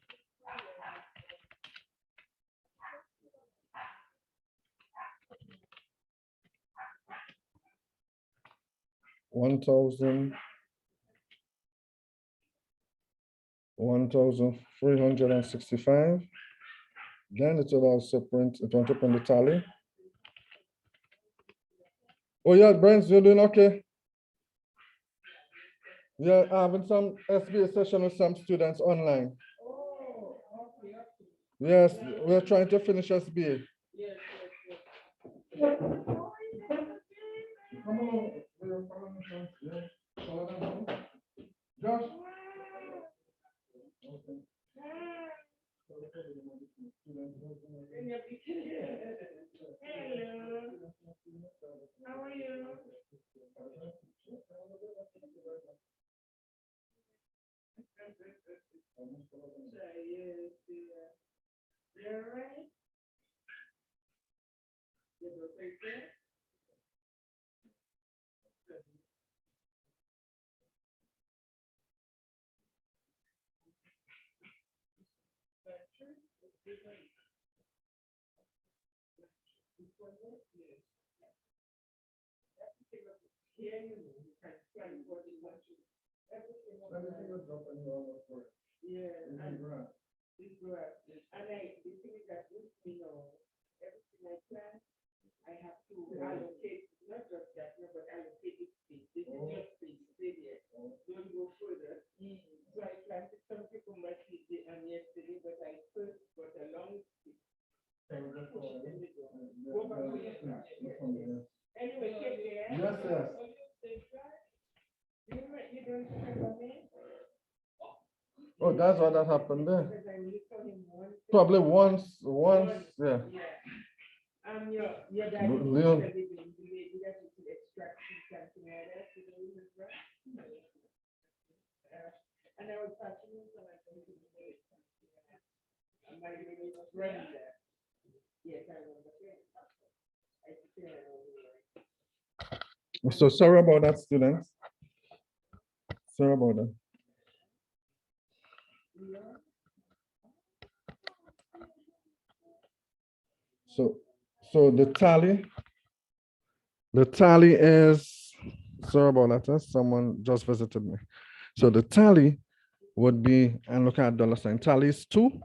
$1,365. Then it will also print, it want to print the tally. Oh yeah, Brent, you're doing okay? Yeah, having some SBA session with some students online. Yes, we're trying to finish SBA. Come on, Josh. How are you? You're right. You're okay. Yeah, and this graph, and the thing is that with everything I plan, I have to allocate, not just that, no, but allocate it space. This is just space, stay there. Don't go further. So I planted some people might see it on yesterday, but I first got a long stick. Go back to your car. Anyway, take care. Yes, yes. You don't remember me? Oh, that's why that happened there. Because I only saw him once. Probably once, yeah. Your dad Leon. said he did to extract something like that, you know, remember? And I was touching him, so I told him to do it. And my baby was running there. Yes, I remember. I think I know. So sorry about that, students. Sorry about that. So the tally is, sorry about that, someone just visited me. So the tally would be, and look at dollar sign, tally is 2.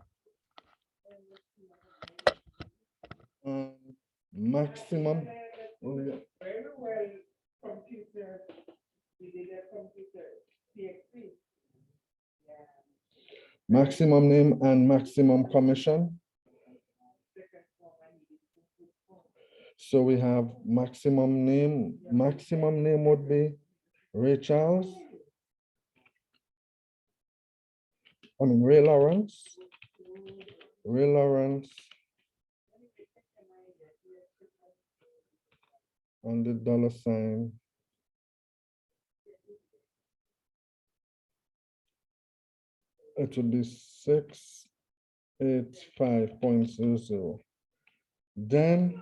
Maximum. Very well, computer, we did a computer, PXP. Maximum name and maximum commission. So we have maximum name. Maximum name would be Ray Charles. I mean Ray Lawrence. Ray Lawrence. And the dollar sign. It would be 685.00. Then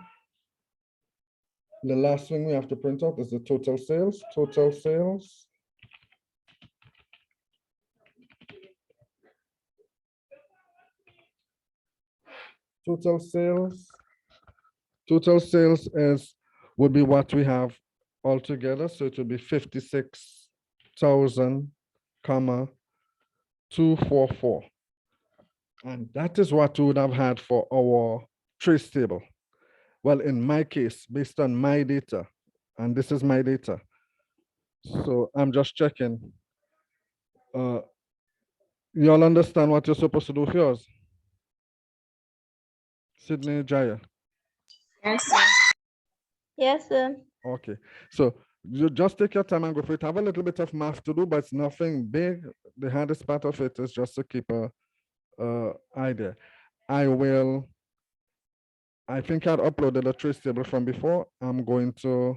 the last thing we have to print out is the total sales. Total sales. Total sales. Total sales would be what we have altogether. So it would be 56,000, 244. And that is what we would have had for our trace table. Well, in my case, based on my data, and this is my data. So I'm just checking. You all understand what you're supposed to do with yours? Sydney Jaya. Yes, sir. Yes, sir. Okay, so you just take your time and go for it. Have a little bit of math to do, but it's nothing big. The hardest part of it is just to keep a idea. I think I'd uploaded a trace table from before. I'm going to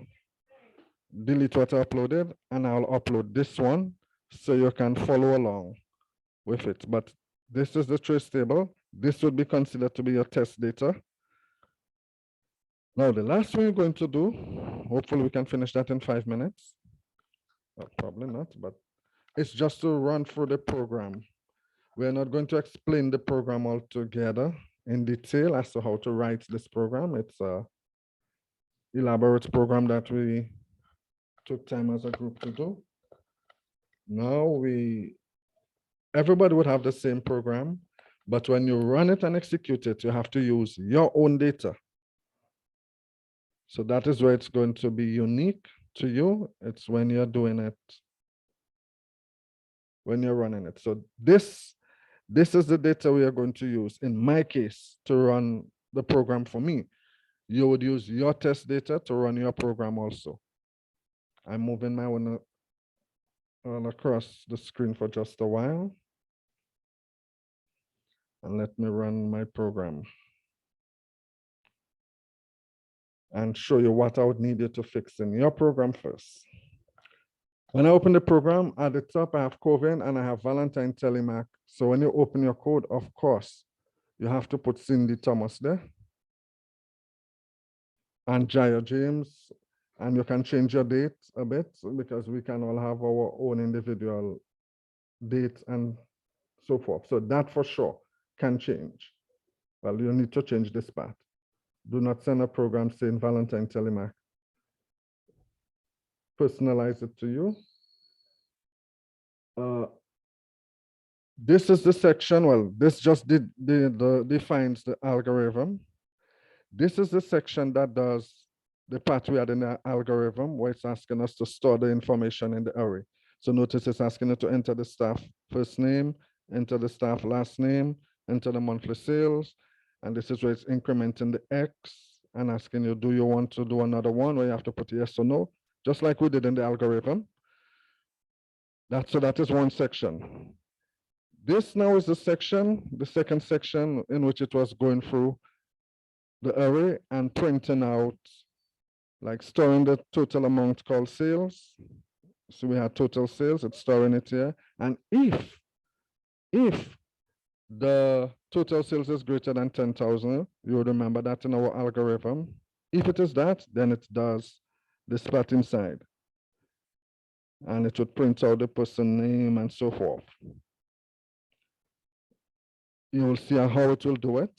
delete what I uploaded and I'll upload this one so you can follow along with it. But this is the trace table. This would be considered to be your test data. Now, the last thing we're going to do, hopefully we can finish that in 5 minutes. Probably not, but it's just to run through the program. We're not going to explain the program altogether in detail as to how to write this program. It's a elaborate program that we took time as a group to do. Now everybody would have the same program, but when you run it and execute it, you have to use your own data. So that is where it's going to be unique to you. It's when you're doing it, when you're running it. So this is the data we are going to use in my case to run the program for me. You would use your test data to run your program also. I'm moving my one across the screen for just a while. And let me run my program and show you what I would need you to fix in your program first. When I open the program, at the top, I have Coven and I have Valentine Telemac. So when you open your code, of course, you have to put Cindy Thomas there and Jaya James, and you can change your date a bit because we can all have our own individual date and so forth. So that for sure can change. Well, you need to change this part. Do not send a program saying Valentine Telemac. Personalize it to you. This is the section, well, this just defines the algorithm. This is the section that does the part we had in the algorithm where it's asking us to store the information in the array. So notice it's asking you to enter the staff first name, enter the staff last name, enter the monthly sales. And this is where it's incrementing the X and asking you, do you want to do another one where you have to put yes or no, just like we did in the algorithm. So that is one section. This now is the second section in which it was going through the array and printing out, like storing the total amount called sales. So we had total sales, it's storing it here. And if the total sales is greater than 10,000, you would remember that in our algorithm. If it is that, then it does this part inside. And it would print out the person name and so forth. You will see how it will do it,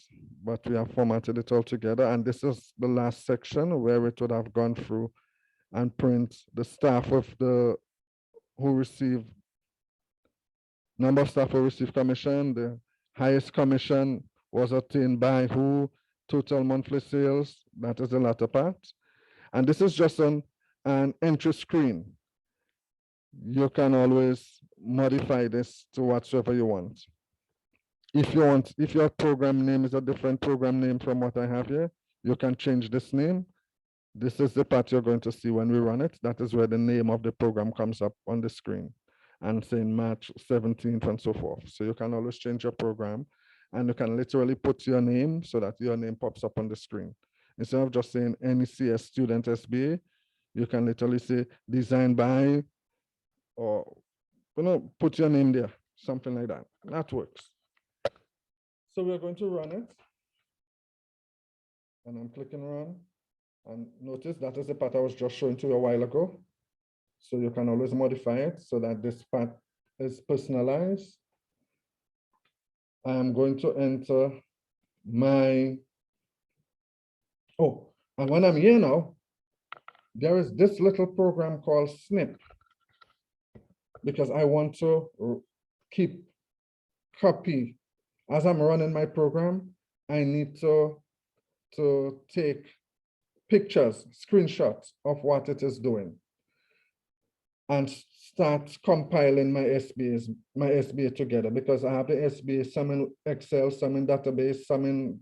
but we have formatted it all together. And this is the last section where it would have gone through and print the staff of who receive, number of staff who receive commission, the highest commission was obtained by who, total monthly sales, that is the latter part. And this is just an entry screen. You can always modify this to whatsoever you want. If your program name is a different program name from what I have here, you can change this name. This is the part you're going to see when we run it. That is where the name of the program comes up on the screen and saying March 17th and so forth. So you can always change your program and you can literally put your name so that your name pops up on the screen. Instead of just saying NECS student SBA, you can literally say designed by, or put your name there, something like that. That works. So we're going to run it. And I'm clicking run. And notice that is the part I was just showing to you a while ago. So you can always modify it so that this part is personalized. I am going to enter my, and when I'm here now, there is this little program called Snip, because I want to keep copy. As I'm running my program, I need to take pictures, screenshots of what it is doing and start compiling my SBA together, because I have the SBA, some in Excel, some in database, some in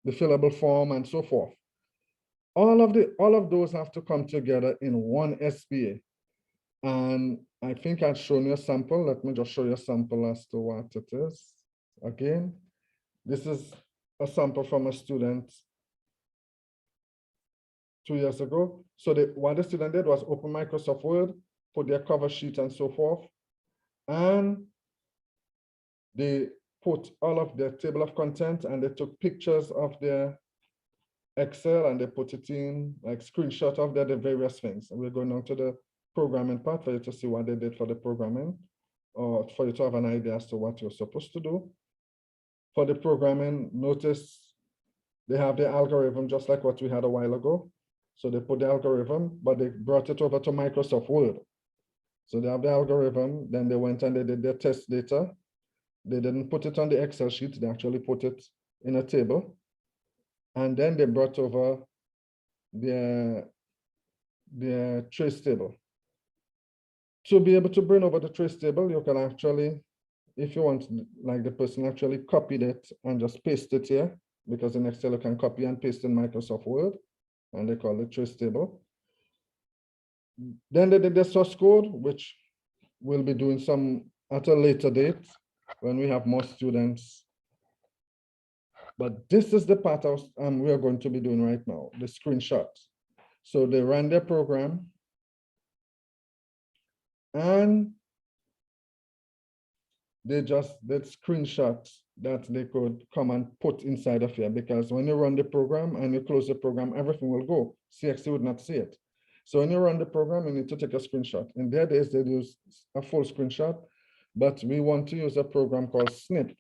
the fillable form and so forth. All of those have to come together in one SBA. And I think I've shown you a sample. Let me just show you a sample as to what it is. Again, this is a sample from a student 2 years ago. So what the student did was open Microsoft Word, put their cover sheet and so forth, and they put all of their table of content and they took pictures of their Excel and they put it in like screenshot of the various things. And we're going on to the programming part for you to see what they did for the programming, or for you to have an idea as to what you're supposed to do. For the programming, notice they have the algorithm just like what we had a while ago. So they put the algorithm, but they brought it over to Microsoft Word. So they have the algorithm, then they went and they did their test data, They didn't put it on the Excel sheet, they actually put it in a table. And then they brought over their trace table. To be able to bring over the trace table, you can actually, if you want, like the person actually copied it and just paste it here, because in Excel you can copy and paste in Microsoft Word, and they call it trace table. Then they did the source code, which we'll be doing some at a later date when we have more students. But this is the part we are going to be doing right now, the screenshots. So they ran their program, and they just did screenshots that they could come and put inside of here, because when you run the program and you close the program, everything will go. CXC would not see it. So when you run the program, you need to take a screenshot. In their days, they use a full screenshot, but we want to use a program called Snip.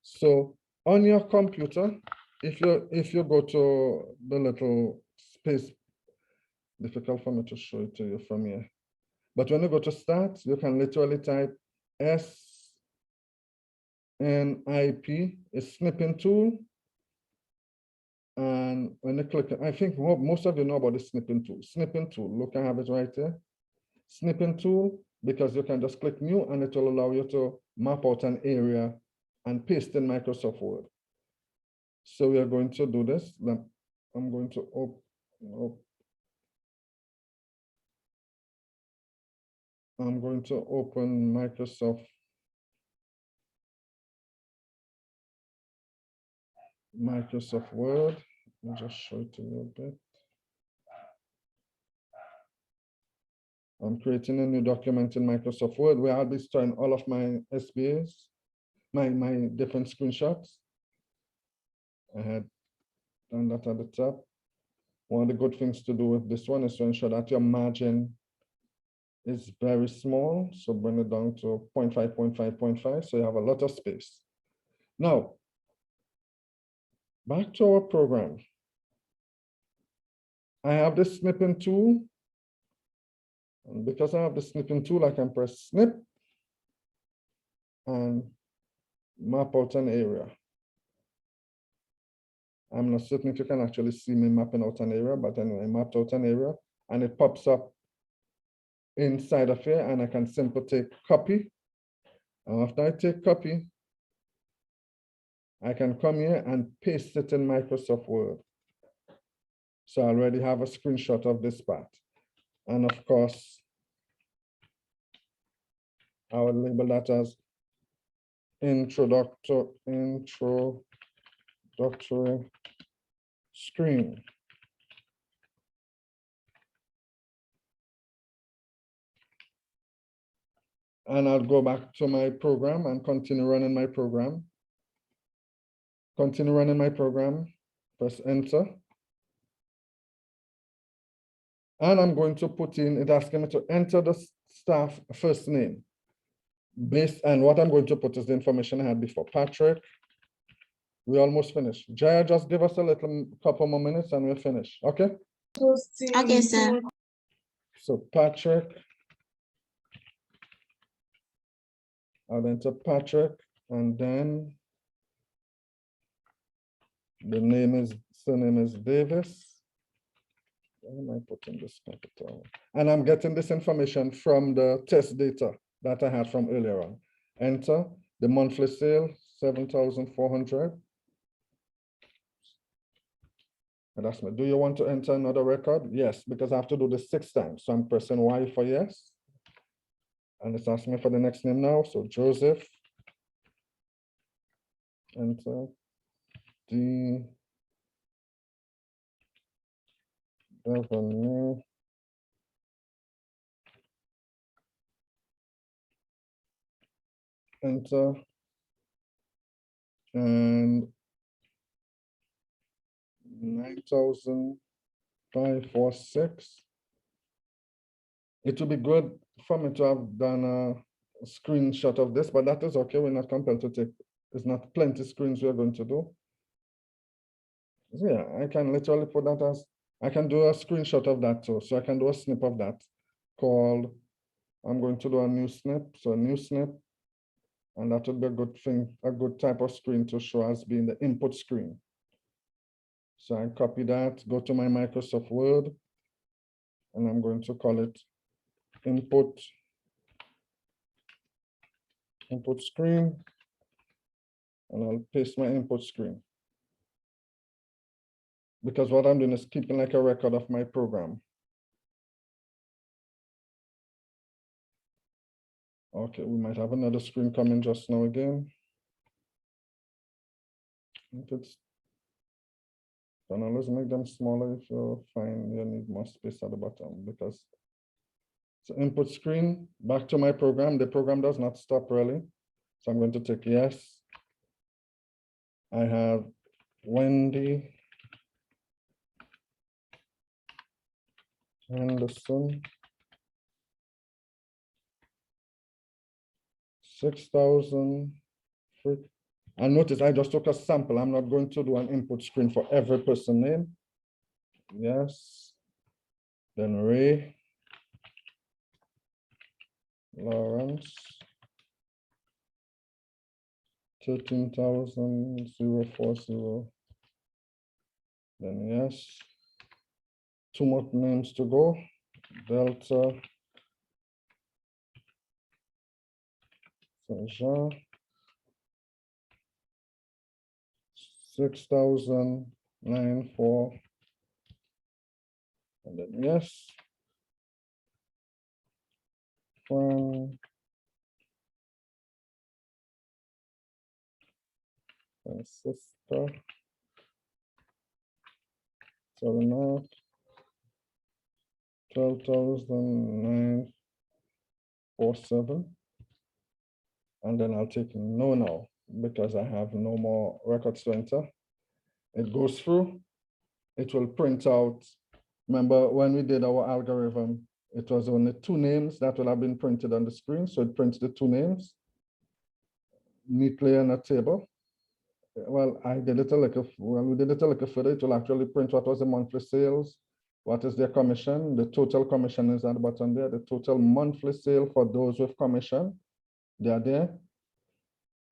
So on your computer, if you go to the little space, difficult for me to show it to you from here. But when you go to start, you can literally type SNIP, is snipping tool. And when you click, I think most of you know about the snipping tool. Snipping tool, look, I have it right there. Snipping tool, because you can just click new and it will allow you to map out an area and paste in Microsoft Word. So we are going to do this. I'm going to I'm going to open Microsoft Word. I'll just show it to you a bit. I'm creating a new document in Microsoft Word where I'll be storing all of my SBAs, my different screenshots. I had done that at the top. One of the good things to do with this one is to ensure that your margin is very small. So bring it down to 0.5, 0.5, 0.5, so you have a lot of space. Now, back to our program. I have the snipping tool. And because I have the snipping tool, I can press snip and map out an area. I'm not certain if you can actually see me mapping out an area, but anyway, I mapped out an area and it pops up inside of here, and I can simply take copy. And after I take copy, I can come here and paste it in Microsoft Word. So I already have a screenshot of this part. And of course, I will label that as introductory screen. And I'll go back to my program and continue running my program. Continue running my program, press enter. And I'm going to put in, it's asking me to enter the staff first name. And what I'm going to put is the information I had before. Patrick, we almost finished. Jaya, just give us a little couple more minutes and we'll finish, okay? Okay, sir. So Patrick, I'll enter Patrick, and then the surname is Davis. Why am I putting this capital? And I'm getting this information from the test data that I had from earlier on. Enter the monthly sale, 7,400. And that's me. Do you want to enter another record? Yes, because I have to do this 6 times. So I'm pressing Y for yes. And it's asking me for the next name now. So Joseph. Enter. D. Revenue. Enter. And 9,546. It would be good for me to have done a screenshot of this, but that is okay. We're not compelled to take, there's not plenty screens we're going to do. So yeah, I can literally put that as, I can do a screenshot of that too. So I can do a snip of that called, I'm going to do a new snip. So a new snip, And that would be a good thing, a good type of screen to show as being the input screen. So I copy that, go to my Microsoft Word, and I'm going to call it input screen, and I'll paste my input screen. Because what I'm doing is keeping like a record of my program. Okay, we might have another screen coming just now again. If it's, don't always make them smaller if you find you need more space at the bottom, because so input screen, back to my program. The program does not stop really. So I'm going to take yes. I have Wendy Henderson, 6,000. And notice I just took a sample. I'm not going to do an input screen for every person name. Yes. Then Ray Lawrence, 13,040. Then yes. Two more names to go. Delta Saint-Jean, 6,094. And then yes. Francisco, Serenat, 12,947. And then I'll take no now because I have no more records to enter. It goes through, it will print out. Remember when we did our algorithm, it was only two names that will have been printed on the screen. So it prints the two names neatly in a table. Well, I did it a little, well, we did it a little further. It will actually print what was the monthly sales, what is their commission, the total commission is at the bottom there, the total monthly sale for those with commission, they are there.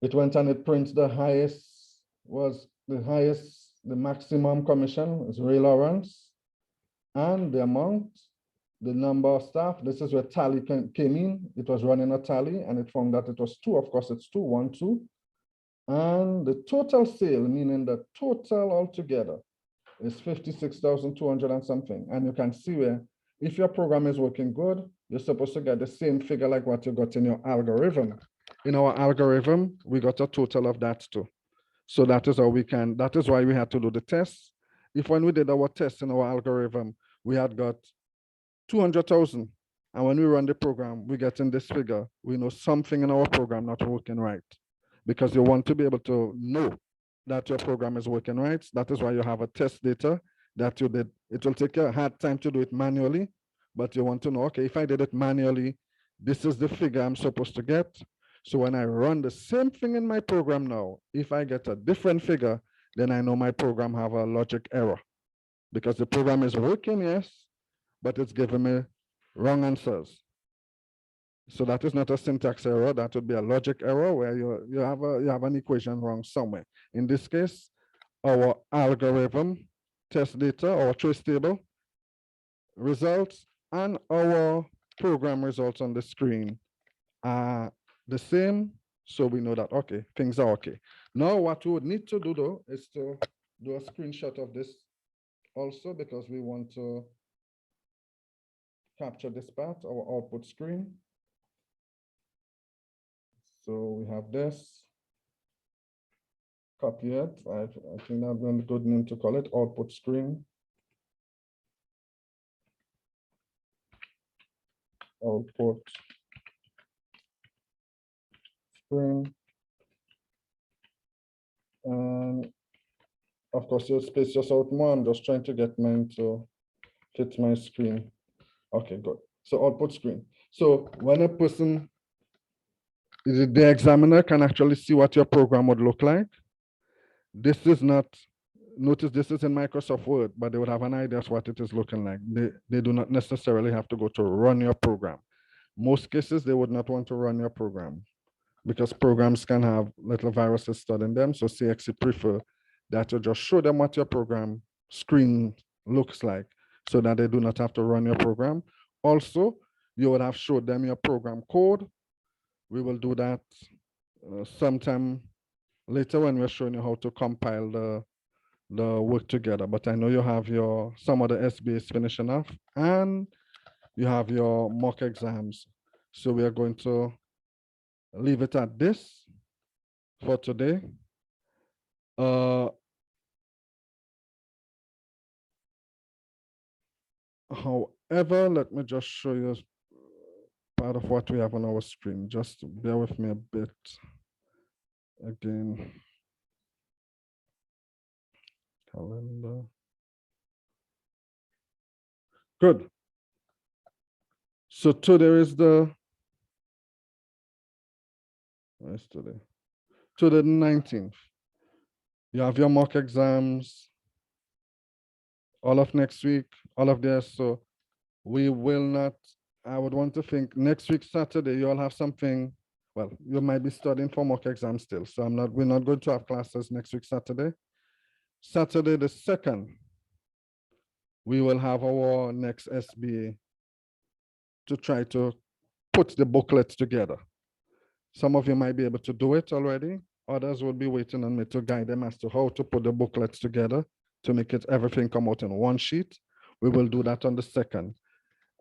It went and it prints the highest, the maximum commission is Ray Lawrence, and the amount, the number of staff. This is where tally came in. It was running a tally and it found that it was 2. Of course, it's 2, 1, 2. And the total sale, meaning the total altogether, is 56,200 and something. And you can see where, if your program is working good, you're supposed to get the same figure like what you got in your algorithm. In our algorithm, we got a total of that too. So that is how we can, that is why we had to do the test. If when we did our test in our algorithm, we had got 200,000. And when we run the program, we get in this figure, we know something in our program not working right. Because you want to be able to know that your program is working right. That is why you have a test data that you did. It will take a hard time to do it manually, but you want to know, okay, if I did it manually, this is the figure I'm supposed to get. So when I run the same thing in my program now, if I get a different figure, then I know my program have a logic error because the program is working, yes, but it's giving me wrong answers. So that is not a syntax error. That would be a logic error where you have an equation wrong somewhere. In this case, our algorithm test data, our trace table results, and our program results on the screen are the same. So we know that, okay, things are okay. Now what we would need to do though is to do a screenshot of this also because we want to capture this part, our output screen. So we have this, copy it. I think that's a good name to call it, output screen. Output screen. And of course, you'll space this out more. I'm just trying to get mine to fit my screen. Okay, good. So output screen. So when a person, the examiner can actually see what your program would look like. This is not, notice this is in Microsoft Word, but they would have an idea of what it is looking like. They do not necessarily have to go to run your program. Most cases, they would not want to run your program. because programs can have little viruses stored in them. So CXC prefer that you just show them what your program screen looks like so that they do not have to run your program. Also, you would have showed them your program code. We will do that sometime later when we're showing you how to compile the work together. But I know you have some of the SBAs finishing off and you have your mock exams. So we are going to leave it at this for today. However, let me just show you part of what we have on our screen. Just bear with me a bit again. Calendar. Good. So today is where's today? Today the 19th. You have your mock exams all of next week, all of this. So we will not, I would want to think next week, Saturday, you all have something. Well, you might be studying for mock exams still. So we're not going to have classes next week, Saturday. Saturday the 2nd, we will have our next SBA to try to put the booklets together. Some of you might be able to do it already. Others will be waiting on me to guide them as to how to put the booklets together to make everything come out in one sheet. We will do that on the 2nd.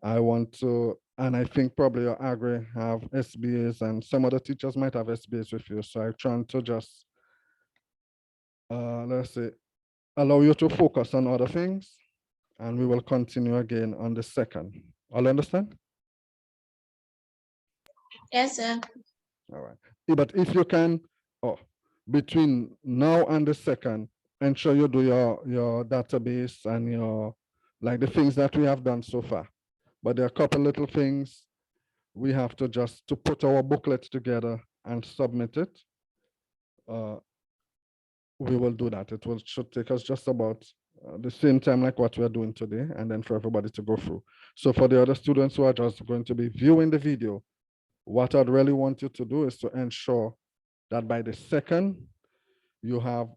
I want to, and I think probably your agri have SBAs and some other teachers might have SBAs with you. So I'm trying to just, let's say, allow you to focus on other things, and we will continue again on the 2nd. All understand? Yes, sir. All right. But if you can, between now and the 2nd, ensure you do your database and like the things that we have done so far. But there are a couple little things we have to just to put our booklet together and submit it. We will do that. Should take us just about the same time like what we're doing today, and then for everybody to go through. So for the other students who are just going to be viewing the video, what I'd really want you to do is to ensure that by the 2nd, you have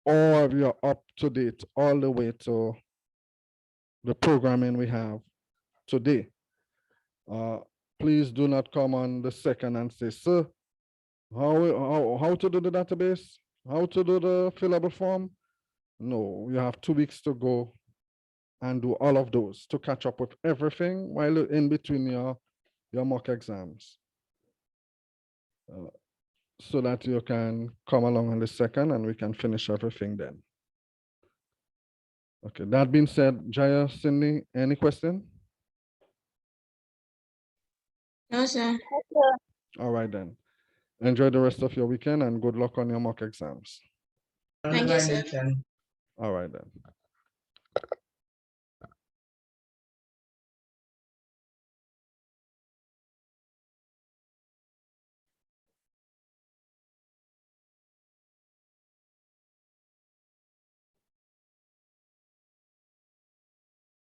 all of your up to date all the way to the programming we have today. Please do not come on the 2nd and say, sir, how to do the database? How to do the fillable form? No, you have 2 weeks to go and do all of those to catch up with everything while in between your mock exams. So that you can come along on the 2nd and we can finish everything then. Okay, that being said, Jaya, Cindy, any question? No, sir. All right then. Enjoy the rest of your weekend and good luck on your mock exams. Thank you, sir. All right then.